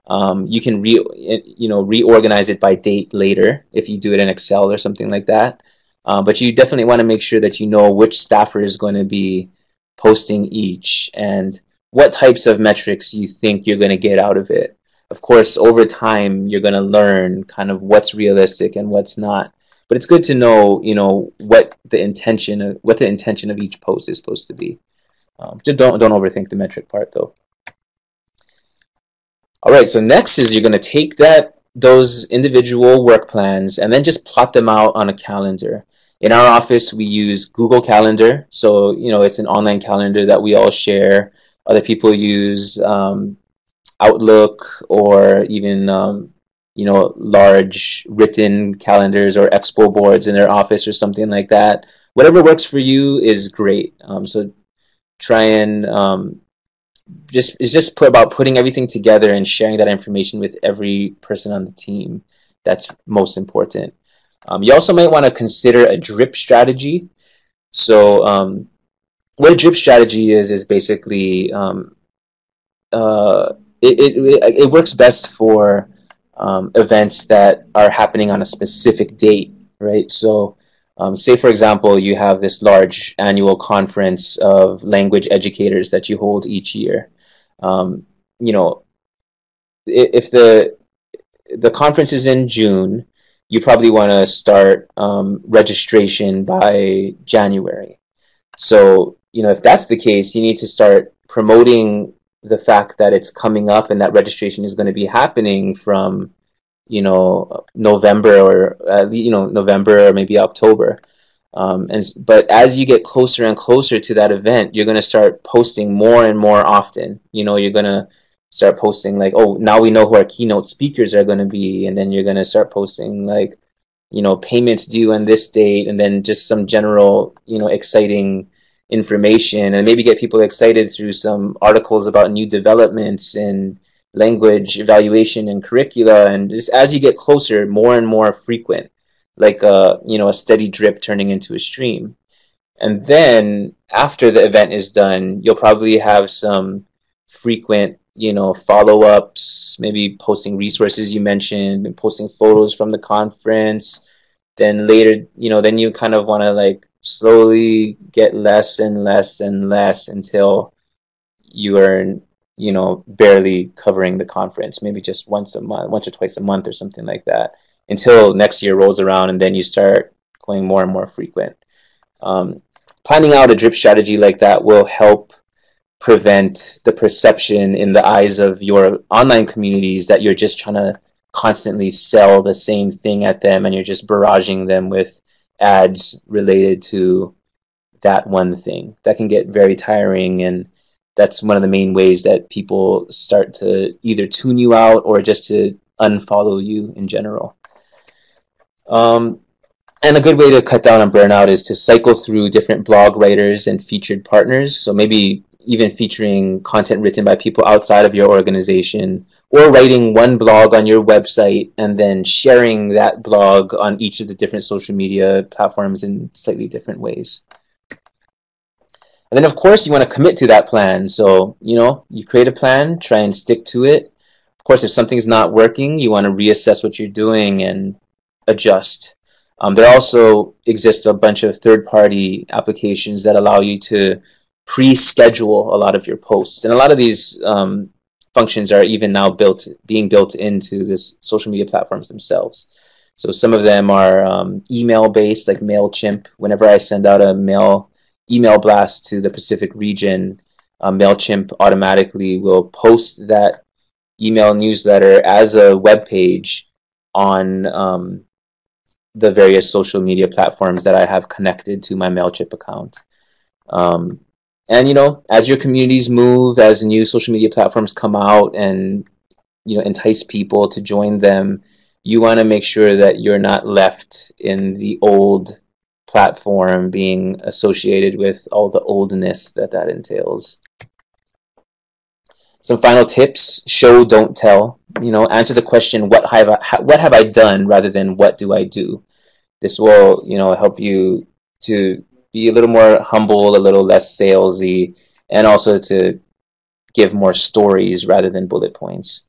You can reorganize it by date later if you do it in Excel or something like that. But you definitely want to make sure that you know which staffer is going to be posting each and what types of metrics you think you're going to get out of it. Of course, over time, you're going to learn kind of what's realistic and what's not. But it's good to know, what the intention of each post is supposed to be. Just don't overthink the metric part, though. All right, so next is you're going to take those individual work plans and then just plot them out on a calendar. In our office, we use Google Calendar, so it's an online calendar that we all share. Other people use Outlook or even large written calendars or expo boards in their office or something like that. Whatever works for you is great. So try and just about putting everything together and sharing that information with every person on the team. That's most important. You also might want to consider a drip strategy. So what a drip strategy is basically it works best for events that are happening on a specific date, right? So say, for example, you have this large annual conference of language educators that you hold each year. If the conference is in June, you probably want to start registration by January. So, if that's the case, you need to start promoting the fact that it's coming up and that registration is going to be happening from November or maybe October. But as you get closer and closer to that event, you're going to start posting more and more often. You're going to start posting like, oh, now we know who our keynote speakers are going to be, and then you're going to start posting like, payments due on this date, and then just some general, exciting information, and maybe get people excited through some articles about new developments in language evaluation and curricula. And just as you get closer, more and more frequent, like a steady drip turning into a stream. And then after the event is done, you'll probably have some frequent follow-ups, maybe posting resources you mentioned and posting photos from the conference. Then later, then you kind of want to like slowly get less and less and less until you are barely covering the conference, maybe just once or twice a month or something like that, until next year rolls around, and then you start going more and more frequent. Planning out a drip strategy like that will help prevent the perception in the eyes of your online communities that you're just trying to constantly sell the same thing at them, and you're just barraging them with ads related to that one thing. That can get very tiring, and that's one of the main ways that people start to either tune you out or just to unfollow you in general. And a good way to cut down on burnout is to cycle through different blog writers and featured partners. So maybe even featuring content written by people outside of your organization, or writing one blog on your website and then sharing that blog on each of the different social media platforms in slightly different ways. And then, of course, you want to commit to that plan. So, you create a plan, try and stick to it. Of course, if something's not working, you want to reassess what you're doing and adjust. There also exists a bunch of third-party applications that allow you to pre-schedule a lot of your posts. And a lot of these functions are even now being built into the social media platforms themselves. So some of them are email-based, like MailChimp. Whenever I send out a email blast to the Pacific region, MailChimp automatically will post that email newsletter as a web page on the various social media platforms that I have connected to my MailChimp account. And, as your communities move, as new social media platforms come out and, entice people to join them, you want to make sure that you're not left in the old platform being associated with all the oldness that entails. Some final tips: show, don't tell. Answer the question, what have I done, rather than what do I do. This will, help you to be a little more humble, a little less salesy, and also to give more stories rather than bullet points.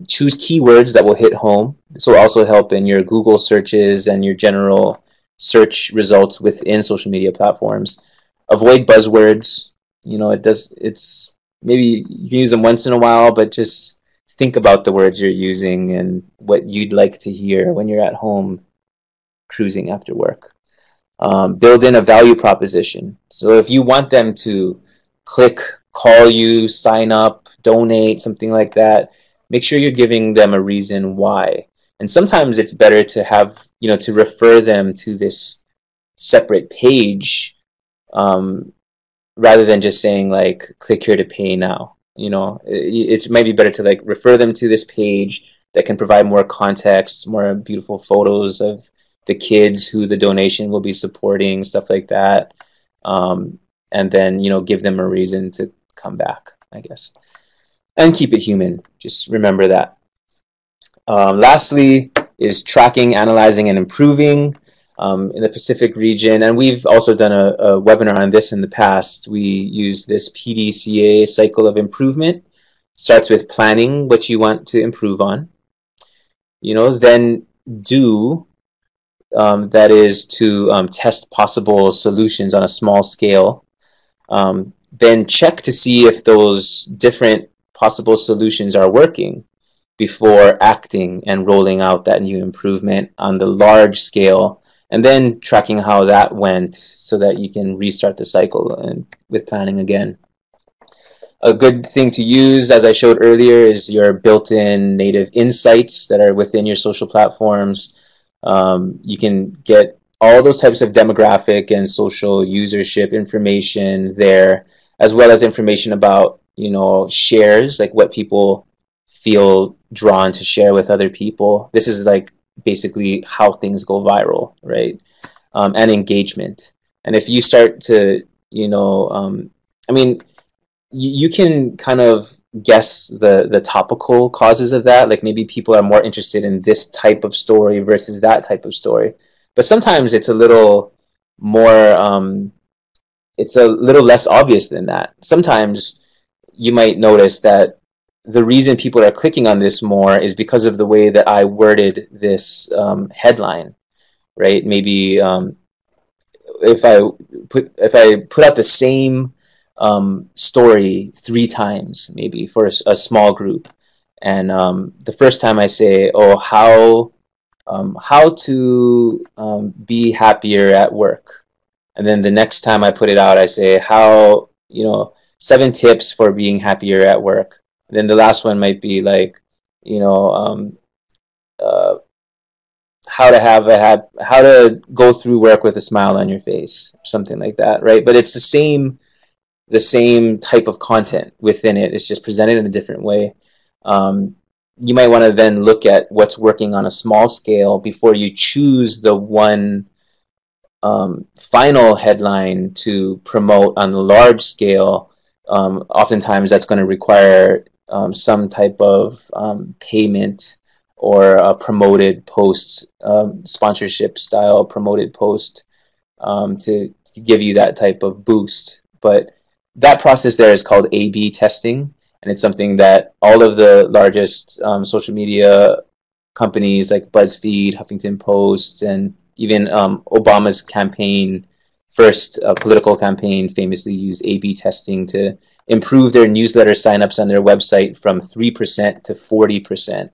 Choose keywords that will hit home. This will also help in your Google searches and your general search results within social media platforms. Avoid buzzwords. You know, it's maybe you can use them once in a while, but just think about the words you're using and what you'd like to hear when you're at home cruising after work. Build in a value proposition. So if you want them to click, call you, sign up, donate, something like that, make sure you're giving them a reason why. And sometimes it's better to have, to refer them to this separate page, rather than just saying like, click here to pay now. It's maybe better to like refer them to this page that can provide more context, more beautiful photos of the kids who the donation will be supporting, stuff like that. And then, give them a reason to come back, I guess. And keep it human. Just remember that. Lastly is tracking, analyzing, and improving in the Pacific region. And we've also done a webinar on this in the past. We use this PDCA cycle of improvement. Starts with planning what you want to improve on. Then do, that is to test possible solutions on a small scale. Then check to see if those different possible solutions are working before acting and rolling out that new improvement on the large scale, and then tracking how that went so that you can restart the cycle and with planning again. A good thing to use, as I showed earlier, is your built-in native insights that are within your social platforms. You can get all those types of demographic and social usership information there, as well as information about, shares, like what people feel drawn to share with other people. This is like basically how things go viral, right? And engagement. And if you start to, you can kind of guess the topical causes of that. Like maybe people are more interested in this type of story versus that type of story. But sometimes it's a little more, it's a little less obvious than that. Sometimes you might notice that the reason people are clicking on this more is because of the way that I worded this headline, right? Maybe if I put out the same story 3 times, maybe for a small group, and the first time I say, "Oh, how to be happier at work," and then the next time I put it out, I say, "How 7 tips for being happier at work." And then the last one might be like, how to go through work with a smile on your face, something like that, right? But it's the same type of content within it. It's just presented in a different way. You might want to then look at what's working on a small scale before you choose the one final headline to promote on the large scale. Oftentimes that's going to require some type of payment or a promoted post, sponsorship style promoted post, to give you that type of boost. But that process there is called A/B testing, and it's something that all of the largest social media companies like BuzzFeed, Huffington Post, and even Obama's campaign, first political campaign, famously used A/B testing to improve their newsletter signups on their website from 3% to 40%.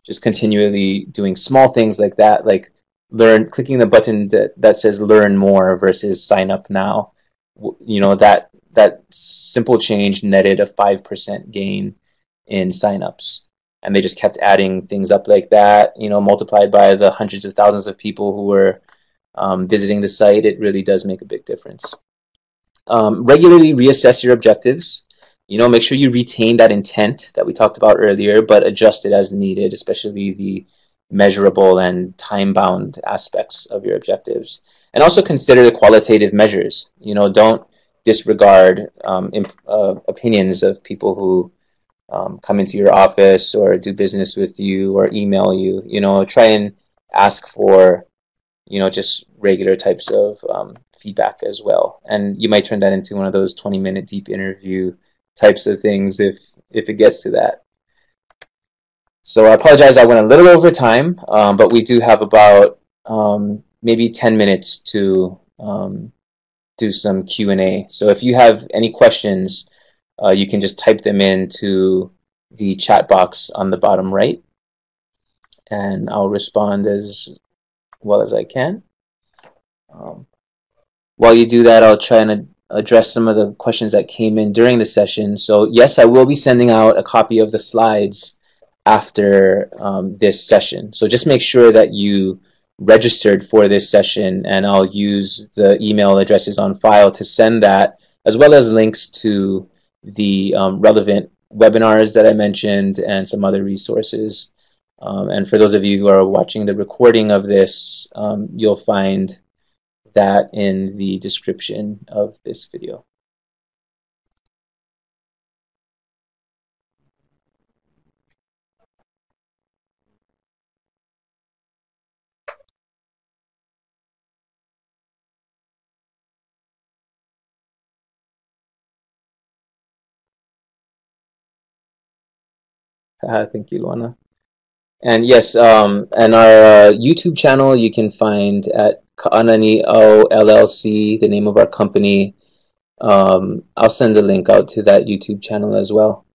Just continually doing small things like that, like clicking the button that says learn more versus sign up now. That simple change netted a 5% gain in signups. And they just kept adding things up like that, multiplied by the hundreds of thousands of people who were visiting the site. It really does make a big difference. Regularly reassess your objectives. Make sure you retain that intent that we talked about earlier, but adjust it as needed, especially the measurable and time-bound aspects of your objectives. And also consider the qualitative measures. Don't disregard opinions of people who come into your office or do business with you or email you. Try and ask for, just regular types of feedback as well. And you might turn that into one of those 20-minute deep interview types of things if it gets to that. So I apologize, I went a little over time, but we do have about maybe 10 minutes to do some Q&A. So if you have any questions, you can just type them into the chat box on the bottom right, and I'll respond as well as I can. While you do that, I'll try and address some of the questions that came in during the session. So yes, I will be sending out a copy of the slides after this session. So just make sure that you registered for this session, and I'll use the email addresses on file to send that, as well as links to the relevant webinars that I mentioned and some other resources. And for those of you who are watching the recording of this, you'll find that in the description of this video. Thank you, Luana. And yes, and our YouTube channel you can find at Ka'anani O LLC, the name of our company. I'll send a link out to that YouTube channel as well.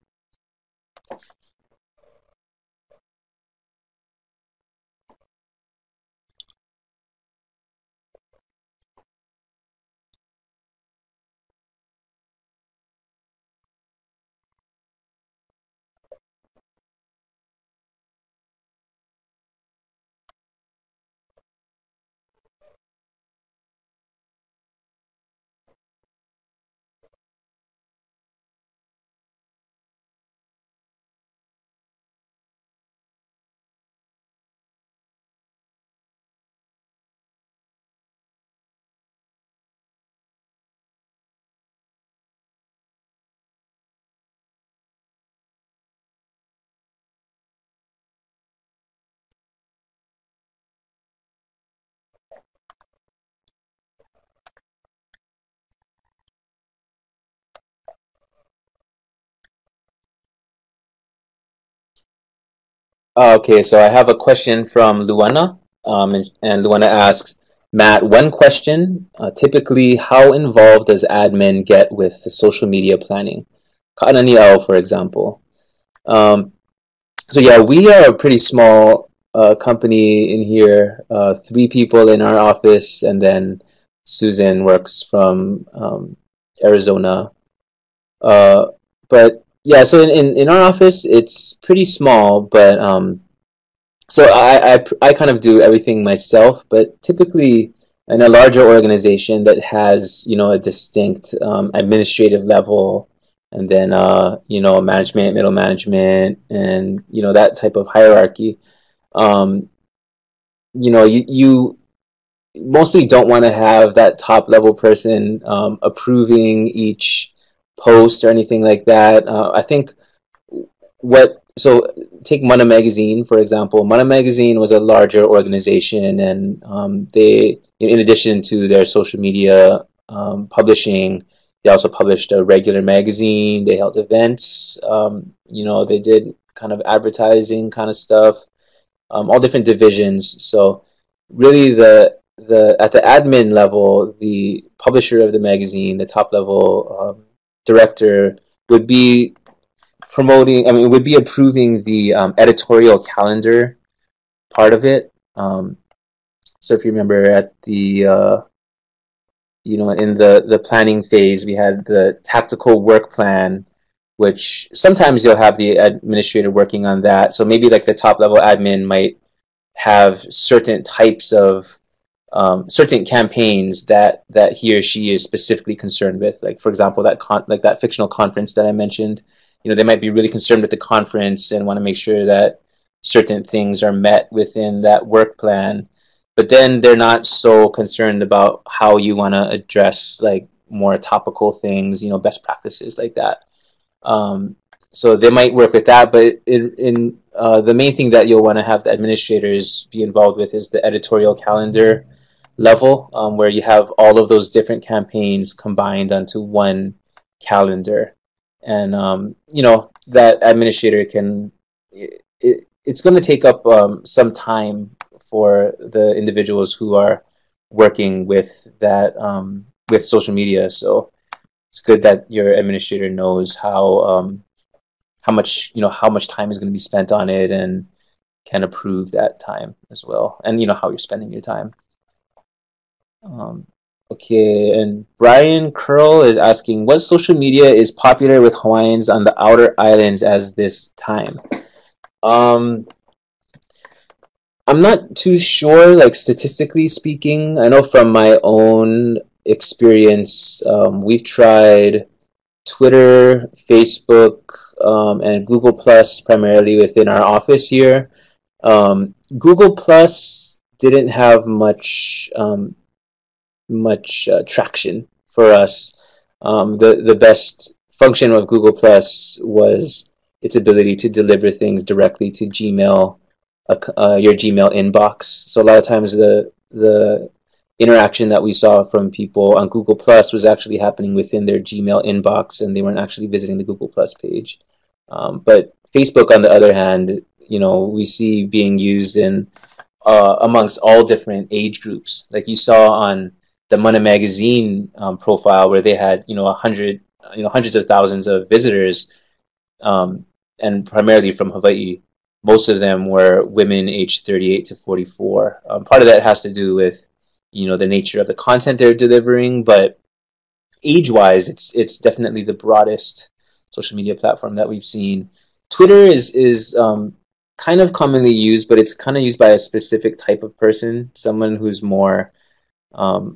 Okay, so I have a question from Luana, and Luana asks, Matt, one question. Typically, how involved does admin get with the social media planning? Ka'anani O, for example. Um, so yeah, we are a pretty small company in here, 3 people in our office, and then Susan works from Arizona. Uh, but yeah, so in our office, it's pretty small, but so I kind of do everything myself, but typically in a larger organization that has, a distinct administrative level, and then, management, middle management, and, that type of hierarchy, um, you mostly don't want to have that top level person approving each post or anything like that. I think so take Mana Magazine, for example. Mana Magazine was a larger organization, and they, in addition to their social media publishing, they also published a regular magazine. They held events. They did kind of advertising kind of stuff, all different divisions. So really, the at the admin level, the publisher of the magazine, the top level director, would be would be approving the editorial calendar part of it. So if you remember at the, in the planning phase, we had the tactical work plan, which sometimes you'll have the administrator working on that. So maybe like the top level admin might have certain types of certain campaigns that he or she is specifically concerned with. Like for example, that fictional conference that I mentioned. They might be really concerned with the conference and want to make sure that certain things are met within that work plan. But then they're not so concerned about how you want to address like more topical things, best practices like that. So they might work with that, but in the main thing that you'll want to have the administrators be involved with is the editorial calendar level, where you have all of those different campaigns combined onto one calendar. And that administrator it's going to take up some time for the individuals who are working with that with social media. So it's good that your administrator knows how much how much time is going to be spent on it and can approve that time as well, and how you're spending your time. Um, okay, and Brian Curl is asking, what social media is popular with Hawaiians on the outer islands as this time? Um, I'm not too sure, like statistically speaking. I know from my own experience, we've tried Twitter, Facebook, and Google Plus primarily within our office here. Google Plus didn't have much traction for us. The best function of Google Plus was its ability to deliver things directly to Gmail, your Gmail inbox. So a lot of times the interaction that we saw from people on Google Plus was actually happening within their Gmail inbox, and they weren't actually visiting the Google Plus page. But Facebook, on the other hand, we see being used in amongst all different age groups. Like you saw on the Mana Magazine profile, where they had hundreds of thousands of visitors, and primarily from Hawaii. Most of them were women aged 38 to 44. Part of that has to do with the nature of the content they're delivering, but age-wise, it's definitely the broadest social media platform that we've seen. Twitter is kind of commonly used, but it's kind of used by a specific type of person, someone who's more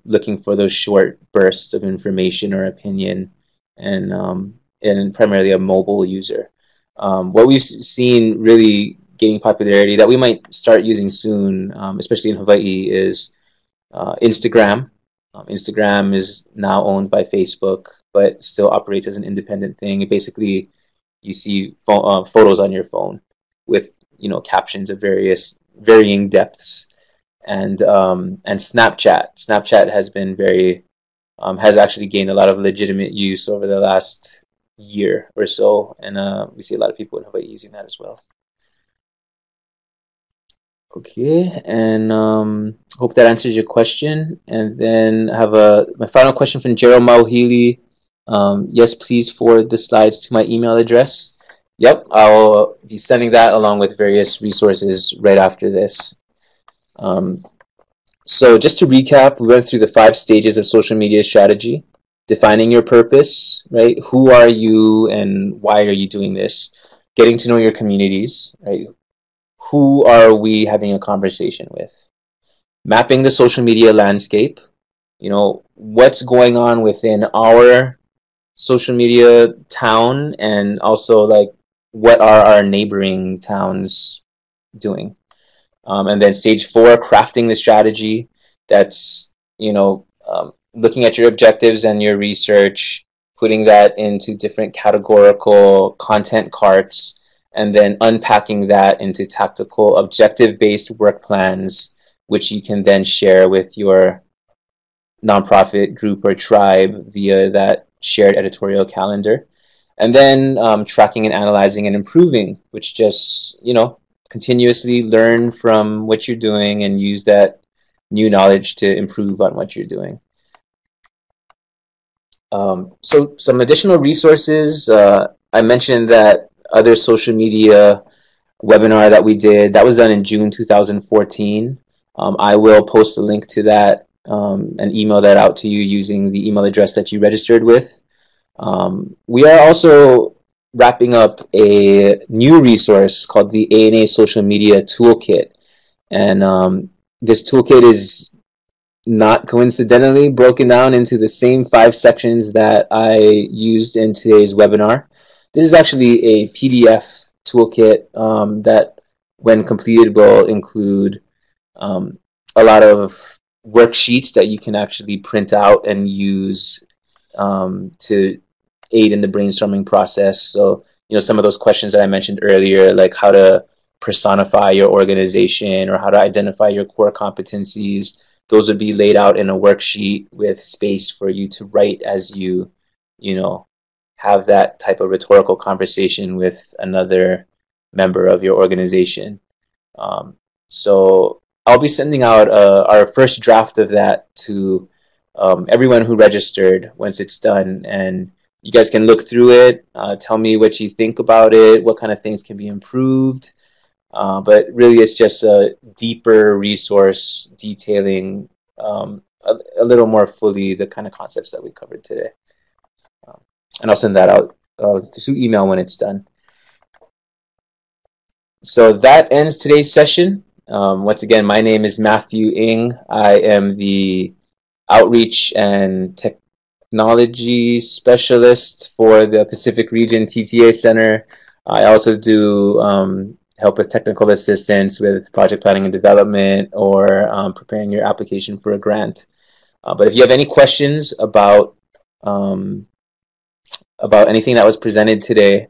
looking for those short bursts of information or opinion, and primarily a mobile user. What we've seen really gaining popularity that we might start using soon, especially in Hawaii, is Instagram. Instagram is now owned by Facebook, but still operates as an independent thing. Basically, you see photos on your phone with captions of varying depths, and Snapchat. Snapchat has been has actually gained a lot of legitimate use over the last year or so, and we see a lot of people in Hawaii using that as well. Okay, and hope that answers your question. And then I have my final question from Gerald Mauhili. Yes, please forward the slides to my email address. Yep, I'll be sending that along with various resources right after this. So just to recap, we went through the 5 stages of social media strategy: defining your purpose, right? Who are you and why are you doing this? Getting to know your communities, right? Who are we having a conversation with? Mapping the social media landscape. What's going on within our social media town, and also like what are our neighboring towns doing? And then stage 4, crafting the strategy. That's looking at your objectives and your research, putting that into different categorical content carts, and then unpacking that into tactical, objective-based work plans, which you can then share with your nonprofit group or tribe via that shared editorial calendar. And then tracking and analyzing and improving, which just, continuously learn from what you're doing and use that new knowledge to improve on what you're doing. So some additional resources. I mentioned that other social media webinar that we did, that was done in June 2014. I will post a link to that and email that out to you using the email address that you registered with. We are also wrapping up a new resource called the ANA Social Media Toolkit. And this toolkit is not coincidentally broken down into the same 5 sections that I used in today's webinar. This is actually a PDF toolkit that, when completed, will include a lot of worksheets that you can actually print out and use to aid in the brainstorming process. So, some of those questions that I mentioned earlier, like how to personify your organization or how to identify your core competencies, those would be laid out in a worksheet with space for you to write as you have that type of rhetorical conversation with another member of your organization. So I'll be sending out our first draft of that to everyone who registered once it's done, and you guys can look through it, tell me what you think about it, what kind of things can be improved. But really, it's just a deeper resource detailing a little more fully the kind of concepts that we covered today. And I'll send that out through email when it's done. So that ends today's session. Once again, my name is Matthew Ng. I am the Outreach and Technology Specialist for the Pacific Region TTA Center. I also do help with technical assistance with project planning and development, or preparing your application for a grant. But if you have any questions about anything that was presented today,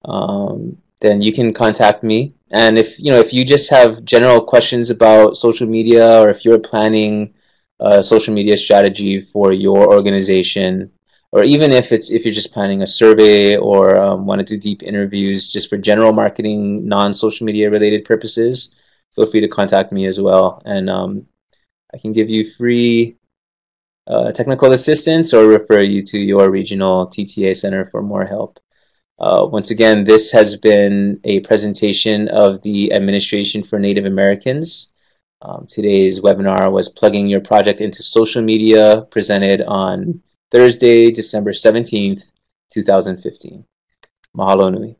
then you can contact me. And if you just have general questions about social media, or if you're planning a social media strategy for your organization, or even if you're just planning a survey, or want to do deep interviews just for general marketing, non-social media related purposes, feel free to contact me as well. And I can give you free technical assistance, or refer you to your regional TTA center for more help. Once again, this has been a presentation of the Administration for Native Americans. Today's webinar was Plugging Your Project into Social Media, presented on Thursday, December 17th, 2015. Mahalo nui.